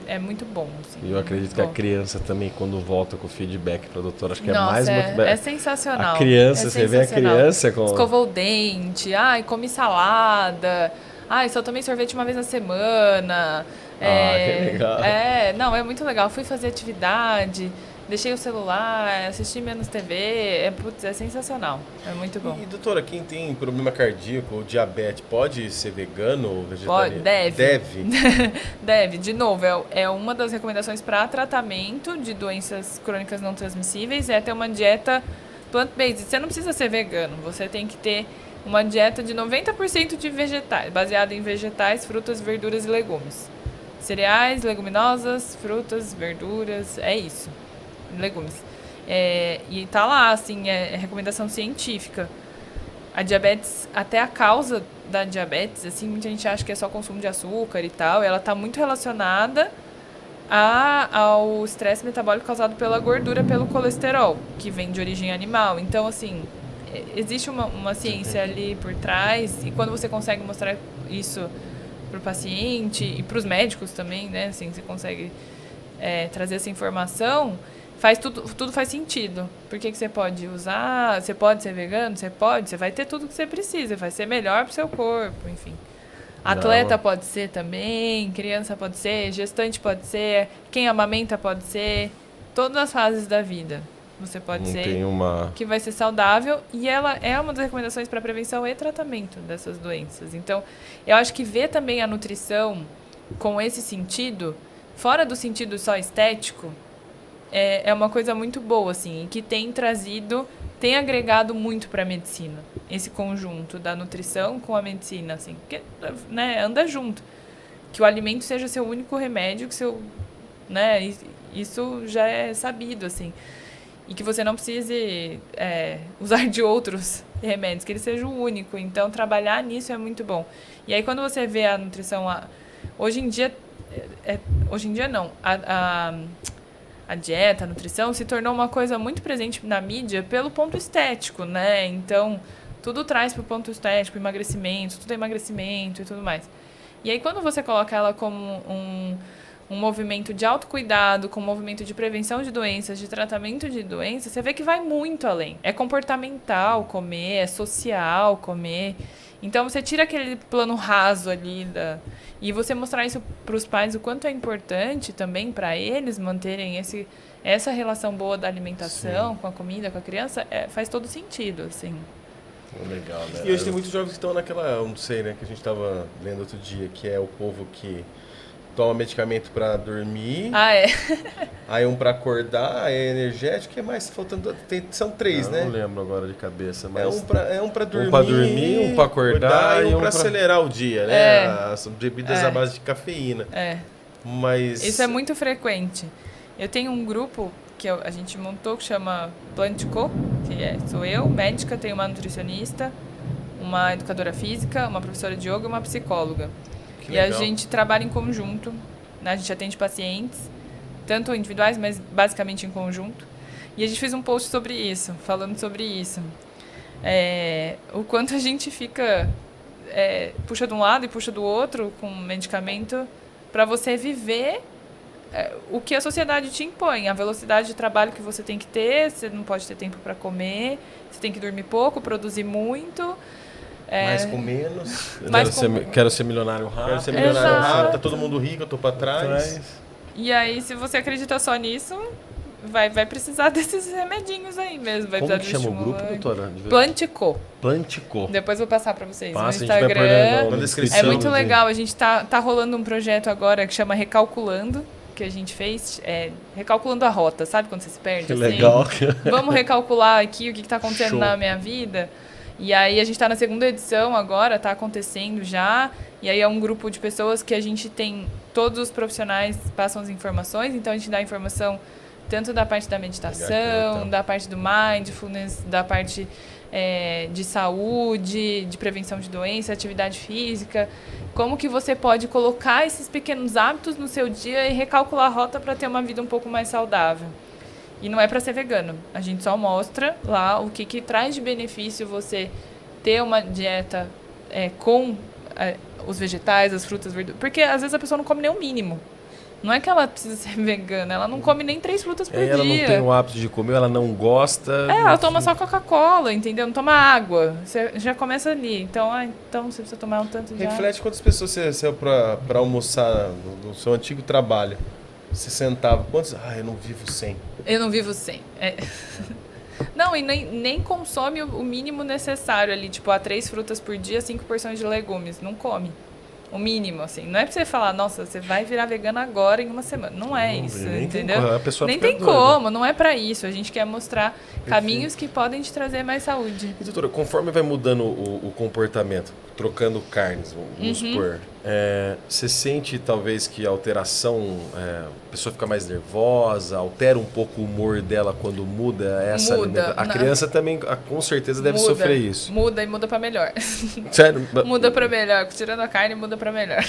é muito bom. Assim, eu acredito que a criança também, quando volta com o feedback para a doutora, acho que Nossa, é mais... É sensacional. A criança, você vê a criança com... Escovou o dente, comi salada, só tomei sorvete uma vez na semana. Que legal. Não, é muito legal. Fui fazer atividade... Deixei o celular, assisti menos TV, é sensacional, é muito bom. E doutora, quem tem problema cardíaco ou diabetes, pode ser vegano ou vegetariano? Deve. Deve. De novo, é uma das recomendações para tratamento de doenças crônicas não transmissíveis, é ter uma dieta plant-based. Você não precisa ser vegano, você tem que ter uma dieta de 90% de vegetais, baseada em vegetais, frutas, verduras e legumes. Cereais, leguminosas, frutas, verduras, é isso. Legumes. E tá lá, assim, é recomendação científica. A diabetes, até a causa da diabetes, assim, muita gente acha que é só consumo de açúcar e tal, ela tá muito relacionada ao estresse metabólico causado pela gordura, pelo colesterol, que vem de origem animal. Então, assim, existe uma ciência ali por trás, e quando você consegue mostrar isso pro paciente e pros médicos também, né, assim, você consegue trazer essa informação... tudo faz sentido. Por que você pode usar? Você pode ser vegano? Você pode. Você vai ter tudo que você precisa. Vai ser melhor pro seu corpo, enfim. Atleta pode ser também, criança pode ser, gestante pode ser, quem amamenta pode ser. Todas as fases da vida você pode ser. Que vai ser saudável. E ela é uma das recomendações para prevenção e tratamento dessas doenças. Então, eu acho que ver também a nutrição com esse sentido, fora do sentido só estético, é uma coisa muito boa, assim, que tem agregado muito para a medicina, esse conjunto da nutrição com a medicina, assim, porque, né, anda junto. Que o alimento seja seu único remédio, isso já é sabido, assim. E que você não precise usar de outros remédios, que ele seja o único. Então, trabalhar nisso é muito bom. E aí, quando você vê a nutrição... Hoje em dia não. A dieta, a nutrição se tornou uma coisa muito presente na mídia pelo ponto estético, né? Então, tudo traz para o ponto estético, emagrecimento, tudo é emagrecimento e tudo mais. E aí, quando você coloca ela como um movimento de autocuidado, como um movimento de prevenção de doenças, de tratamento de doenças, você vê que vai muito além. É comportamental comer, é social comer. Então, você tira aquele plano raso ali e você mostrar isso para os pais, o quanto é importante também para eles manterem essa relação boa da alimentação, sim, com a comida, com a criança, faz todo sentido, assim. Legal, né? E hoje tem muitos jovens que estão naquela, eu não sei, né, que a gente estava lendo outro dia, que é o povo que toma medicamento para dormir. Aí um para acordar, é energético, e mais faltando, são 3, né? Não lembro agora de cabeça, mas é um para dormir, um para acordar e um para acelerar o dia, né? As bebidas à base de cafeína. Mas isso é muito frequente. Eu tenho um grupo que a gente montou, que chama Plantico, que sou eu, médica, tenho uma nutricionista, uma educadora física, uma professora de yoga e uma psicóloga. Que e a legal. gente trabalha em conjunto, né? A gente atende pacientes, tanto individuais, mas basicamente em conjunto. E a gente fez um post sobre isso, falando sobre isso. O quanto a gente fica... puxa de um lado e puxa do outro com medicamento para você viver o que a sociedade te impõe, a velocidade de trabalho que você tem que ter, você não pode ter tempo para comer, você tem que dormir pouco, produzir muito. Mais com menos. Quero ser milionário rápido. Quero ser milionário Exato. rápido, tá todo mundo rico, eu tô pra trás. E aí, se você acredita só nisso, vai precisar desses remedinhos aí mesmo. Vai Como precisar que de chama o grupo, doutora? Plantico. Plantico. Depois eu vou passar para vocês Passa, no a gente vai pôr Instagram. na descrição. É muito legal. A gente tá rolando um projeto agora que chama Recalculando, que a gente fez, recalculando a rota, sabe quando você se perde? Que assim? legal. Vamos recalcular aqui o que está acontecendo Show. na minha vida. E aí a gente está na segunda edição agora, está acontecendo já. E aí é um grupo de pessoas que a gente tem, todos os profissionais passam as informações, então a gente dá informação tanto da parte da meditação, da parte do mindfulness, da parte de saúde, de prevenção de doença, atividade física. Como que você pode colocar esses pequenos hábitos no seu dia e recalcular a rota para ter uma vida um pouco mais saudável. E não é para ser vegano. A gente só mostra lá o que traz de benefício você ter uma dieta com os vegetais, as frutas, verduras. Porque às vezes a pessoa não come nem o mínimo. Não é que ela precisa ser vegana, ela não come nem 3 frutas por dia. Ela não tem o hábito de comer, ela não gosta. Ela toma só Coca-Cola, entendeu? Não toma água. Você já começa ali. Então você precisa tomar um tanto de água. Reflete quantas pessoas você saiu pra almoçar no seu antigo trabalho. Você sentava, quantos? Eu não vivo sem. Eu não vivo sem. Não, e nem consome o mínimo necessário ali. Tipo, 3 frutas por dia, 5 porções de legumes. Não come. O mínimo, assim. Não é pra você falar, nossa, você vai virar vegana agora em uma semana. Não é isso, entendeu? A pessoa nem fica tem doida. como, não é pra isso. A gente quer mostrar caminhos que podem te trazer mais saúde. E, doutora, conforme vai mudando o comportamento, trocando carnes, vamos supor, você sente talvez que a alteração, a pessoa fica mais nervosa, altera um pouco o humor dela quando muda essa alimentação? A criança também, com certeza, deve sofrer isso. Muda e muda pra melhor. Sério? Muda pra melhor. Tirando a carne, muda pra melhor.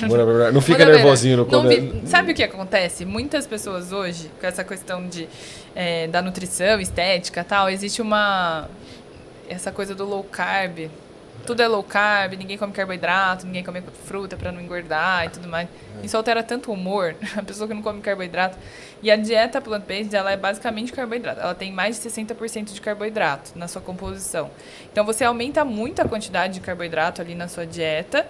Não fica nervosinho no começo. Sabe o que acontece? Muitas pessoas hoje, com essa questão da nutrição, estética e tal, existe essa coisa do low carb. Tudo é low carb, ninguém come carboidrato, ninguém come fruta para não engordar e tudo mais. Isso altera tanto o humor, a pessoa que não come carboidrato. E a dieta plant-based, ela é basicamente carboidrato. Ela tem mais de 60% de carboidrato na sua composição. Então, você aumenta muito a quantidade de carboidrato ali na sua dieta,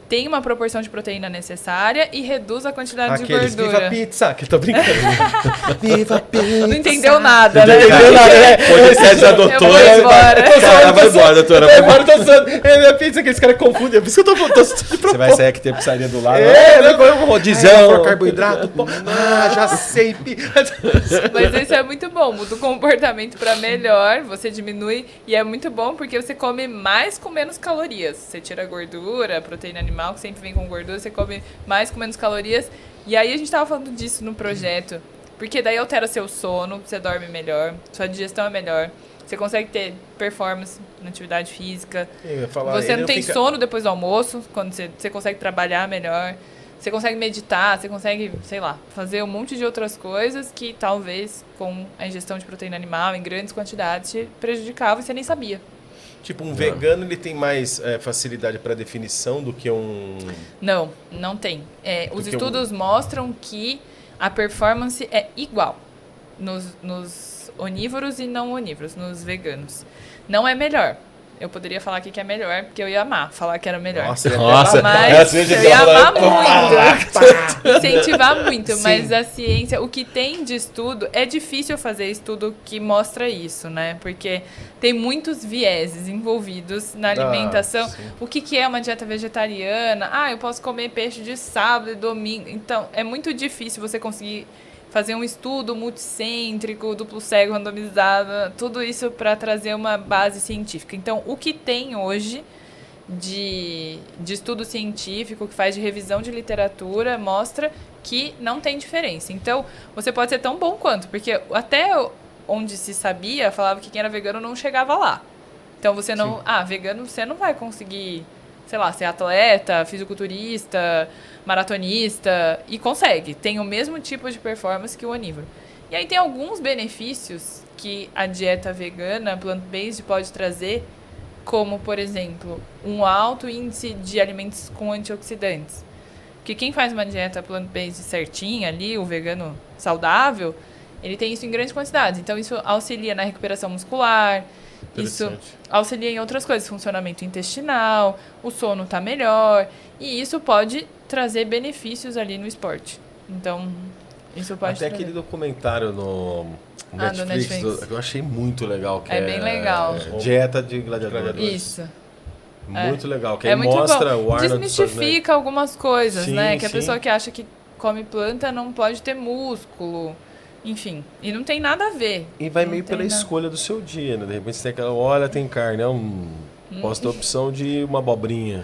tem uma proporção de proteína necessária e reduz a quantidade de gordura. Viva pizza, que eu tô brincando. Viva pizza. Não entendeu nada, né? Não entendeu nada, né? Podcast da doutora. Eu vou embora. Vai embora, doutora. Vai embora. Agora eu tô zoando. Minha pizza que esse cara confunde. É por isso que eu tô de propósito. Você vai sair que tem pizzaria do lado. Um rodizão. Carboidrato. Já sei. Mas isso é muito bom. Muda o comportamento para melhor. Você diminui. E é muito bom porque você come mais com menos calorias. Você tira a gordura, a proteína animal, que sempre vem com gordura. Você come mais com menos calorias. E aí a gente tava falando disso no projeto. Porque daí altera seu sono, você dorme melhor, sua digestão é melhor. Você consegue ter performance na atividade física. Você não tem sono depois do almoço, quando você consegue trabalhar melhor. Você consegue meditar, você consegue, sei lá, fazer um monte de outras coisas que talvez com a ingestão de proteína animal em grandes quantidades te prejudicava e você nem sabia. Tipo, um vegano ele tem mais facilidade para definição do que um... Não tem. Os estudos mostram que a performance é igual nos onívoros e não onívoros, nos veganos. Não é melhor. Eu poderia falar aqui que é melhor, porque eu ia amar falar que era melhor. Nossa. Mas eu ia amar muito. Incentivar muito. Sim. Mas a ciência, o que tem de estudo, é difícil fazer estudo que mostra isso, né? Porque tem muitos vieses envolvidos na alimentação. O que é uma dieta vegetariana? Eu posso comer peixe de sábado e domingo. Então, é muito difícil você conseguir fazer um estudo multicêntrico, duplo cego, randomizado, tudo isso para trazer uma base científica. Então, o que tem hoje de estudo científico, que faz de revisão de literatura, mostra que não tem diferença. Então, você pode ser tão bom quanto, porque até onde se sabia, falava que quem era vegano não chegava lá. Então, você não... vegano, você não vai conseguir, sei lá, ser atleta, fisiculturista, maratonista, e consegue. Tem o mesmo tipo de performance que o onívoro. E aí tem alguns benefícios que a dieta vegana, plant-based, pode trazer, como, por exemplo, um alto índice de alimentos com antioxidantes. Porque quem faz uma dieta plant-based certinha ali, o vegano saudável, ele tem isso em grandes quantidades. Então, isso auxilia na recuperação muscular, isso auxilia em outras coisas, funcionamento intestinal, o sono está melhor, e isso pode trazer benefícios ali no esporte. Então, isso pode trazer. Aquele documentário no Netflix, eu achei muito legal. Que é bem legal. Dieta de gladiadores. Isso. Muito legal, que aí mostra o Arnold desmistifica algumas coisas, né? Que a pessoa que acha que come planta não pode ter músculo, enfim. E não tem nada a ver. E vai meio pela escolha do seu dia, né? De repente você tem aquela, olha, tem carne, posso ter a opção de uma abobrinha.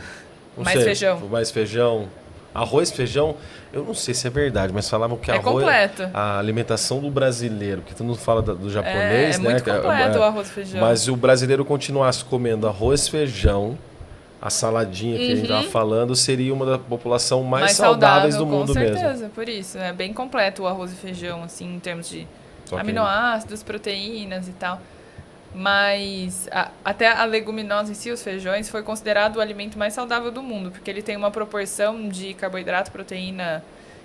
Mais feijão. Arroz, feijão, eu não sei se é verdade, mas falavam que completo. A alimentação do brasileiro, porque todo mundo fala do japonês, né? Muito completo o arroz e feijão. Mas se o brasileiro continuasse comendo arroz, feijão, a saladinha que a gente estava falando, seria uma da população mais saudáveis do mundo mesmo. Com certeza, por isso. É bem completo o arroz e feijão, assim, em termos de aminoácidos, proteínas e tal. Mas até a leguminosa em si, os feijões, foi considerado o alimento mais saudável do mundo, porque ele tem uma proporção de carboidrato, proteína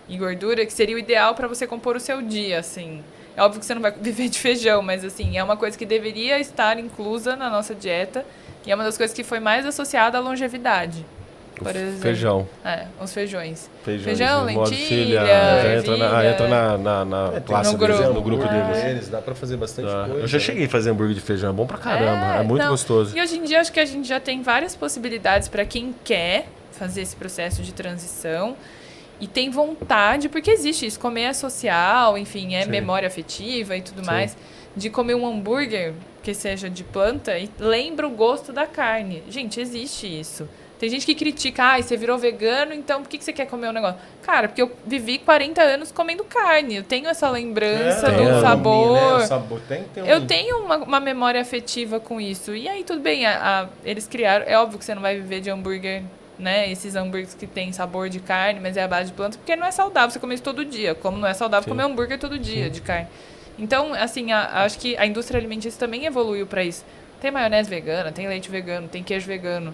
e gordura que seria o ideal para você compor o seu dia, assim. É óbvio que você não vai viver de feijão, mas assim, é uma coisa que deveria estar inclusa na nossa dieta e é uma das coisas que foi mais associada à longevidade. Por exemplo. Feijão. Os feijões. Feijão, lentilha, entra na classe no grupo deles. Dá pra fazer bastante coisa. Eu já cheguei a fazer hambúrguer de feijão, é bom pra caramba, é muito gostoso. E hoje em dia acho que a gente já tem várias possibilidades para quem quer fazer esse processo de transição e tem vontade, porque existe isso, comer é social, enfim, é memória afetiva e tudo mais, de comer um hambúrguer que seja de planta e lembra o gosto da carne. Gente, existe isso. Tem gente que critica, você virou vegano, então por que você quer comer um negócio? Cara, porque eu vivi 40 anos comendo carne, eu tenho essa lembrança do sabor. Né? Eu tenho uma memória afetiva com isso. E aí, tudo bem, eles criaram, é óbvio que você não vai viver de hambúrguer, né? Esses hambúrgueres que tem sabor de carne, mas é a base de planta, porque não é saudável você comer isso todo dia, como não é saudável comer hambúrguer todo dia de carne. Então, assim, acho que a indústria alimentícia também evoluiu para isso. Tem maionese vegana, tem leite vegano, tem queijo vegano,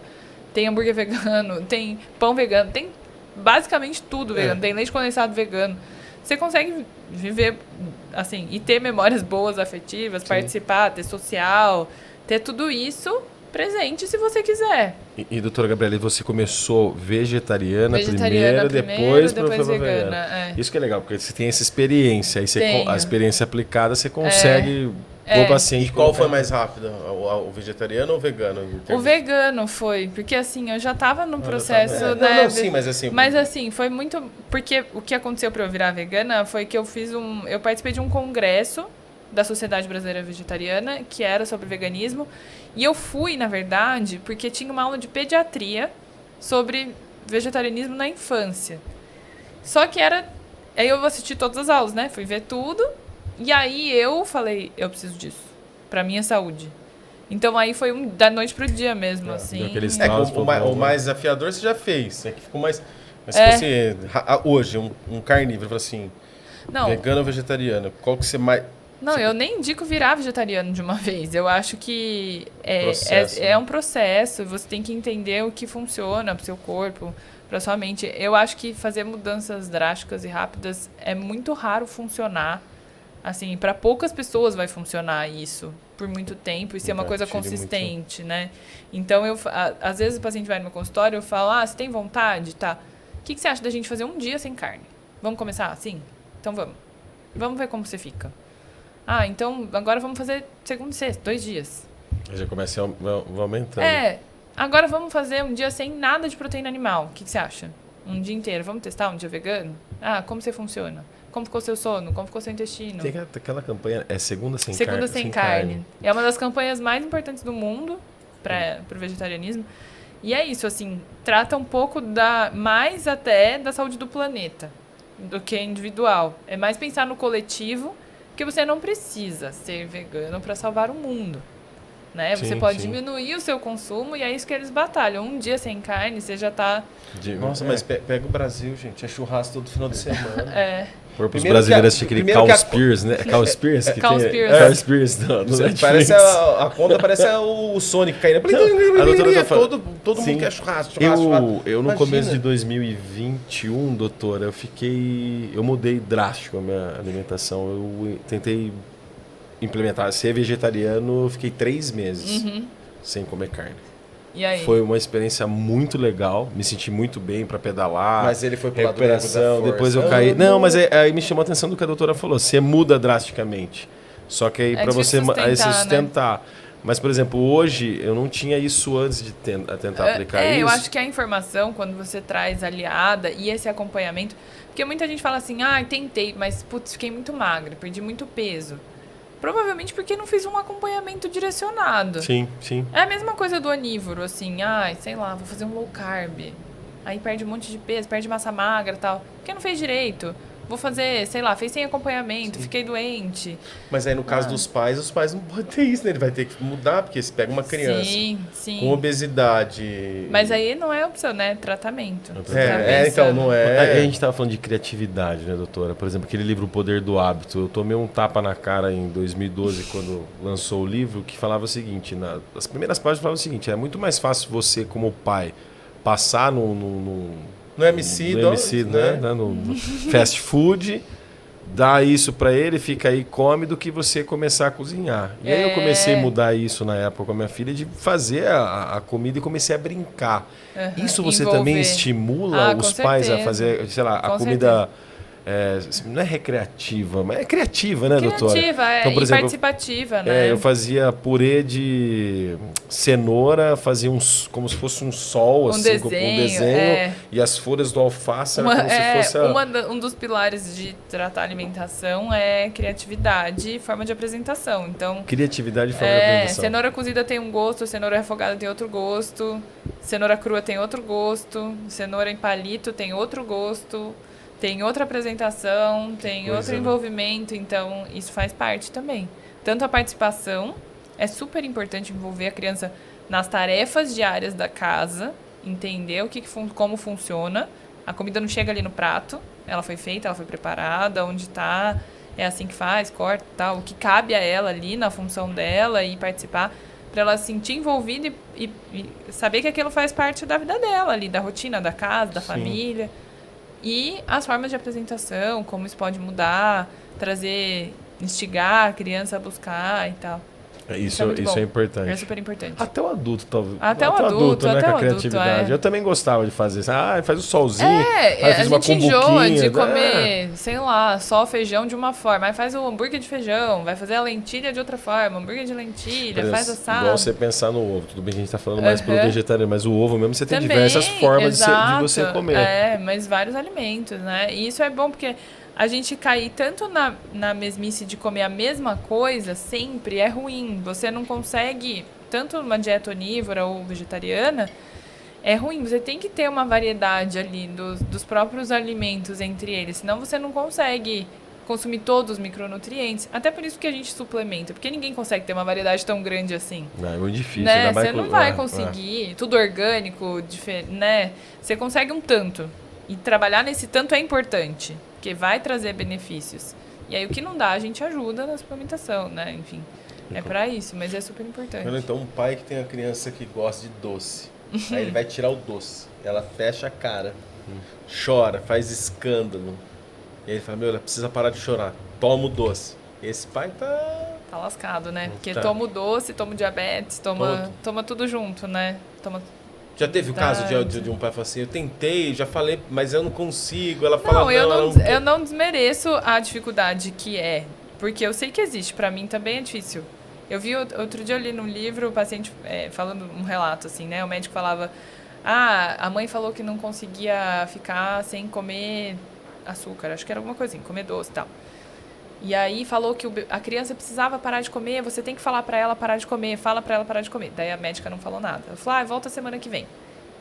tem hambúrguer vegano, tem pão vegano, tem basicamente tudo vegano, tem leite condensado vegano. Você consegue viver, assim, e ter memórias boas, afetivas, participar, ter social, ter tudo isso presente se você quiser. E doutora Gabriela, você começou vegetariana primeiro, depois vegana. Isso que é legal, porque você tem essa experiência, aí a experiência aplicada, você consegue... O paciente. E qual foi mais rápido? O vegetariano ou o vegano? O vegano foi, porque assim, eu já estava no processo, né? Sim, mas assim... Mas assim, foi muito... Porque o que aconteceu para eu virar vegana foi que eu participei de um congresso da Sociedade Brasileira Vegetariana, que era sobre veganismo, e eu fui, na verdade, porque tinha uma aula de pediatria sobre vegetarianismo na infância. Só que aí eu assisti todas as aulas, né? Fui ver tudo... E aí eu falei, eu preciso disso, pra minha saúde. Então aí foi da noite pro dia mesmo, assim. O mais desafiador você já fez, que ficou mais... Mas se fosse hoje, um carnívoro, assim, vegano ou vegetariano, qual que você mais... Não, eu nem indico virar vegetariano de uma vez. Eu acho que é um processo, você tem que entender o que funciona pro seu corpo, pra sua mente. Eu acho que fazer mudanças drásticas e rápidas é muito raro funcionar. Assim, para poucas pessoas vai funcionar isso por muito tempo e ser uma coisa consistente, né? Então, às vezes o paciente vai no meu consultório e eu falo, você tem vontade? Tá. O que você acha da gente fazer um dia sem carne? Vamos começar assim? Então vamos. Vamos ver como você fica. Então agora vamos fazer segunda e sexta, 2 dias. Já começa a aumentando. Agora vamos fazer um dia sem nada de proteína animal. O que você acha? Um dia inteiro. Vamos testar um dia vegano? Como você funciona? Como ficou seu sono? Como ficou seu intestino? Tem aquela campanha, segunda sem carne. Segunda sem carne. É uma das campanhas mais importantes do mundo para o vegetarianismo. E é isso, assim, trata um pouco mais até da saúde do planeta. do que individual. É mais pensar no coletivo, porque você não precisa ser vegano para salvar o mundo. Né? Você pode diminuir o seu consumo e é isso que eles batalham. Um dia sem carne, você já tá... Nossa, mas pega o Brasil, gente. É churrasco todo final de semana. Para os brasileiros assistir aquele Cowspiracy, né? Cowspiracy? Cowspiracy. Parece a conta parece o Sonic caindo. Todo mundo quer churrasco. Eu no começo de 2021, doutora, eu mudei drástico a minha alimentação. Eu tentei implementar, ser vegetariano, eu fiquei 3 meses sem comer carne. E aí? Foi uma experiência muito legal, me senti muito bem para pedalar. Mas ele foi pro recuperação, lado depois eu caí. Não, mas aí me chamou a atenção do que a doutora falou, você muda drasticamente. Só que aí para você se sustentar. Né? Mas, por exemplo, hoje eu não tinha isso antes de tentar aplicar isso. Eu acho que a informação, quando você traz aliada e esse acompanhamento... Porque muita gente fala assim, tentei, mas putz, fiquei muito magra, perdi muito peso. Provavelmente porque não fiz um acompanhamento direcionado. Sim. É a mesma coisa do onívoro, assim, sei lá, vou fazer um low carb. Aí perde um monte de peso, perde massa magra e tal. Porque não fez direito. Vou fazer, sei lá, fez sem acompanhamento, fiquei doente. Mas aí no caso dos pais, os pais não podem ter isso, né? Ele vai ter que mudar, porque se pega uma criança com obesidade... Mas aí não é opção, né? Tratamento. Então não é... A gente estava falando de criatividade, né, doutora? Por exemplo, aquele livro O Poder do Hábito. Eu tomei um tapa na cara em 2012, quando lançou o livro, que falava o seguinte, as primeiras páginas falavam o seguinte, é muito mais fácil você, como pai, passar no MC, né? No fast food, dá isso para ele, fica aí, come, do que você começar a cozinhar. E aí eu comecei a mudar isso na época com a minha filha, de fazer a comida e comecei a brincar. Isso você também estimula os pais a fazer, sei lá, a comida... não é recreativa, mas é criativa, né, doutora? Criativa, então, por exemplo, participativa, né? Eu fazia purê de cenoura, fazia como se fosse um sol, assim, com um desenho, e as folhas do alface era como se fosse... Um dos pilares de tratar a alimentação é criatividade e forma de apresentação. Então, criatividade e forma de apresentação. Cenoura cozida tem um gosto, cenoura refogada tem outro gosto, cenoura crua tem outro gosto, cenoura em palito tem outro gosto... Tem outra apresentação, tem outro envolvimento, então isso faz parte também. Tanto a participação, é super importante envolver a criança nas tarefas diárias da casa, entender como funciona. A comida não chega ali no prato, ela foi feita, ela foi preparada, onde está, é assim que faz, corta e tal. O que cabe a ela ali na função dela e participar, para ela se sentir envolvida e saber que aquilo faz parte da vida dela ali, da rotina da casa, da família. E as formas de apresentação, como isso pode mudar, instigar a criança a buscar e tal. Isso é importante. É super importante. Até o adulto, talvez. Até o adulto, né, até com a o criatividade. adulto, Eu também gostava de fazer isso. Faz o solzinho, a faz uma gente enjoa de cumbuquinha. comer, sei lá, só feijão de uma forma. Aí faz o hambúrguer de feijão, vai fazer a lentilha de outra forma, hambúrguer de lentilha, faz assado. Igual você pensar no ovo. Tudo bem que a gente tá falando mais pelo vegetariano, mas o ovo mesmo você tem diversas formas de você comer. Mas vários alimentos, né? E isso é bom porque... A gente cair tanto na mesmice de comer a mesma coisa sempre é ruim. Você não consegue, tanto numa dieta onívora ou vegetariana, é ruim. Você tem que ter uma variedade ali dos próprios alimentos entre eles. Senão você não consegue consumir todos os micronutrientes. Até por isso que a gente suplementa. Porque ninguém consegue ter uma variedade tão grande assim. É muito difícil. Né? Você não vai conseguir. Tudo orgânico, né? Você consegue um tanto. E trabalhar nesse tanto é importante. Porque vai trazer benefícios. E aí o que não dá, a gente ajuda na suplementação, né? Enfim, é pra isso, mas é super importante. Então, um pai que tem uma criança que gosta de doce, aí ele vai tirar o doce, ela fecha a cara, chora, faz escândalo. E aí ele fala, ela precisa parar de chorar, toma o doce. Esse pai tá lascado, né? Porque toma o doce, toma o diabetes, toma tudo junto, né? Já teve o caso de um pai falar assim, eu tentei, já falei, mas eu não consigo. Ela fala, eu não desmereço a dificuldade que é, porque eu sei que existe, pra mim também é difícil. Eu vi, outro dia eu li num livro, o paciente falando um relato, assim, né? O médico falava, a mãe falou que não conseguia ficar sem comer açúcar, acho que era alguma coisa assim, comer doce e tal. E aí falou que a criança precisava parar de comer, você tem que falar pra ela parar de comer, fala pra ela parar de comer. Daí a médica não falou nada. Ela falou, volta semana que vem.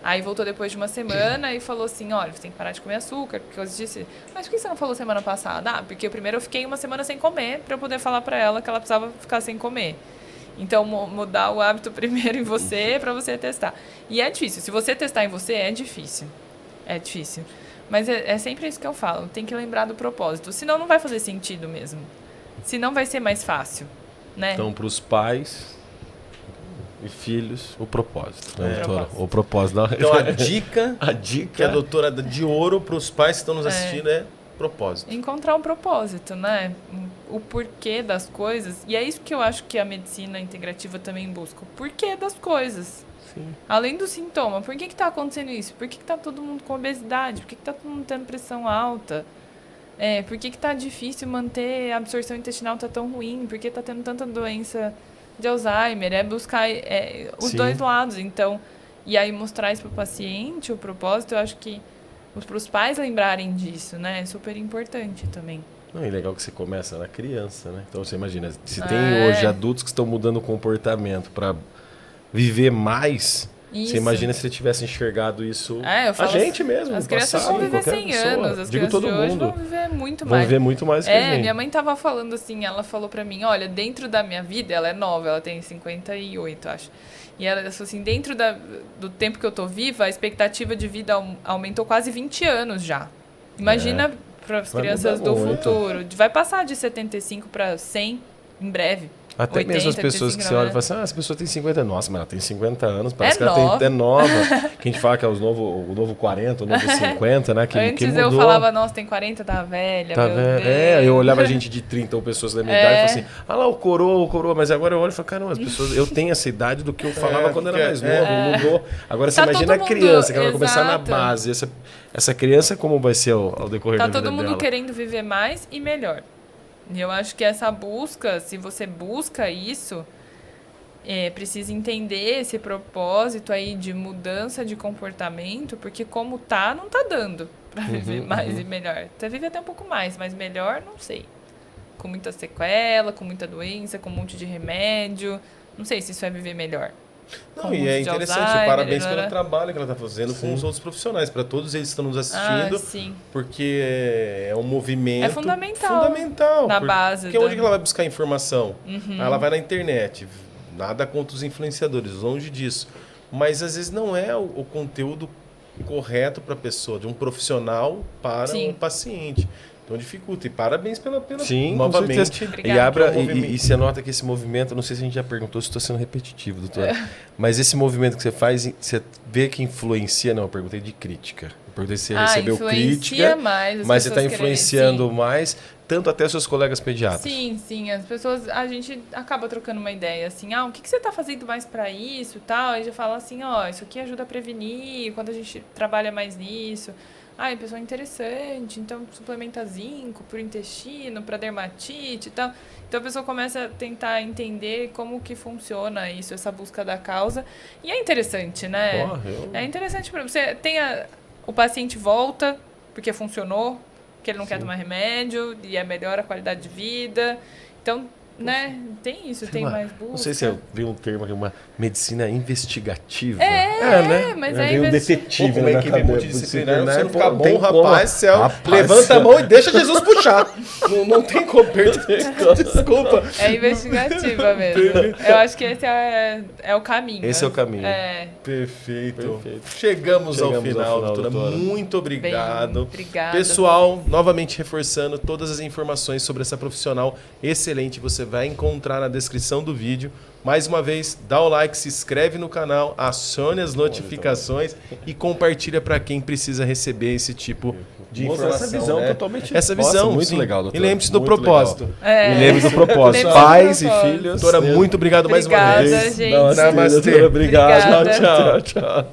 Aí voltou depois de uma semana e falou assim, olha, você tem que parar de comer açúcar, porque eu disse, mas por que você não falou semana passada? Ah, porque primeiro eu fiquei uma semana sem comer para eu poder falar para ela que ela precisava ficar sem comer. Então, mudar o hábito primeiro em você para você testar. E é difícil. Se você testar em você, é difícil. É difícil. Mas é sempre isso que eu falo. Tem que lembrar do propósito. Senão não vai fazer sentido mesmo. Senão vai ser mais fácil, né? Então, para os pais e filhos, o propósito. Né, doutora? Propósito. O propósito. Então, a dica que a é doutora dá de ouro para os pais que estão nos assistindo é propósito. Encontrar um propósito, né? O porquê das coisas. E é isso que eu acho que a medicina integrativa também busca. O porquê das coisas. Sim. Além do sintoma. Por que está acontecendo isso? Por que está todo mundo com obesidade? Por que está todo mundo tendo pressão alta? Por que está difícil manter a absorção intestinal tá tão ruim? Por que está tendo tanta doença de Alzheimer? É buscar os dois lados. Então, e aí mostrar isso para o paciente, o propósito, eu acho que para os pais lembrarem disso, né? É super importante também. Não, é legal que você começa na criança, né? Então você imagina, se tem hoje adultos que estão mudando o comportamento para viver mais, você imagina se ele tivesse enxergado isso. Eu falo, a gente mesmo. As crianças vão viver 100 anos, as crianças todo de hoje mundo. vão viver muito Vão mais. viver muito mais que a gente. Minha mãe tava falando assim, ela falou pra mim, olha, dentro da minha vida, ela é nova, ela tem 58, acho. E ela falou assim, dentro do tempo que eu tô viva, a expectativa de vida aumentou quase 20 anos já. Imagina para as crianças do futuro. Vai passar de 75 para 100 em breve. Até 80, mesmo as pessoas 85, que você olha e fala assim, essa pessoa tem 50 anos. Nossa, mas ela tem 50 anos, parece que nova. ela é nova. Que a gente fala que é o novo 40, o novo 50, né? Que Antes mudou. eu falava, nossa, tem 40, tá velha, tá meu velho. Deus. Eu olhava a gente de 30 ou pessoas da minha idade e falava assim, lá o coroa. Mas agora eu olho e falo, caramba, as pessoas, eu tenho essa idade do que eu falava quando era mais novo, mudou. Agora você imagina a criança, que ela vai começar na base. Essa criança, como vai ser ao decorrer da vida dela? Tá todo mundo querendo viver mais e melhor. E eu acho que essa busca, se você busca isso, precisa entender esse propósito aí de mudança de comportamento, porque como não tá dando para viver mais e melhor. Até viver até um pouco mais, mas melhor, não sei. Com muita sequela, com muita doença, com um monte de remédio. Não sei se isso é viver melhor. Não, e é interessante, parabéns pelo trabalho que ela está fazendo com os outros profissionais, para todos eles que estão nos assistindo, porque é um movimento fundamental na base. Porque onde que ela vai buscar informação? Ela vai na internet, nada contra os influenciadores, longe disso, mas às vezes não é o conteúdo correto para a pessoa, de um profissional para um paciente. Então dificulta. E parabéns pela Sim, novamente. E você nota que esse movimento, não sei se a gente já perguntou, se estou sendo repetitivo, doutora, mas esse movimento que você faz, você vê que influencia, não, eu perguntei de crítica. Eu perguntei se você recebeu crítica, mas você está influenciando mais, tanto até seus colegas pediatras. Sim, as pessoas, a gente acaba trocando uma ideia, assim, o que você está fazendo mais para isso e tal, aí já fala assim, isso aqui ajuda a prevenir, quando a gente trabalha mais nisso. A pessoa é interessante, então suplementa zinco pro intestino, para dermatite e tal. Então a pessoa começa a tentar entender como que funciona isso, essa busca da causa. E é interessante, né? É interessante para você. O paciente volta porque funcionou, porque ele não quer tomar remédio e melhora a qualidade de vida. Então, né? Tem isso, tem mais busca. Não sei se eu vi um termo aqui, uma medicina investigativa. Né? Mas é um detetive, né? Que multidisciplinar, você não fica bom, tem rapaz, levanta a mão e deixa Jesus puxar. não tem como perder. Desculpa. É investigativa mesmo. Eu acho que esse é o caminho. Esse é o caminho. Perfeito. Chegamos ao final, doutora. Muito obrigado. Obrigada. Pessoal, novamente reforçando todas as informações sobre essa profissional excelente, você vai encontrar na descrição do vídeo. Mais uma vez, dá o like, se inscreve no canal, acione as notificações e compartilha para quem precisa receber esse tipo de informação. Essa visão totalmente. Essa visão, muito legal, doutora. E lembre-se do propósito. E lembre-se do propósito. Pais e filhos. Doutora, muito obrigado mais uma vez. Obrigada, gente. Namastê. Obrigado. Tchau.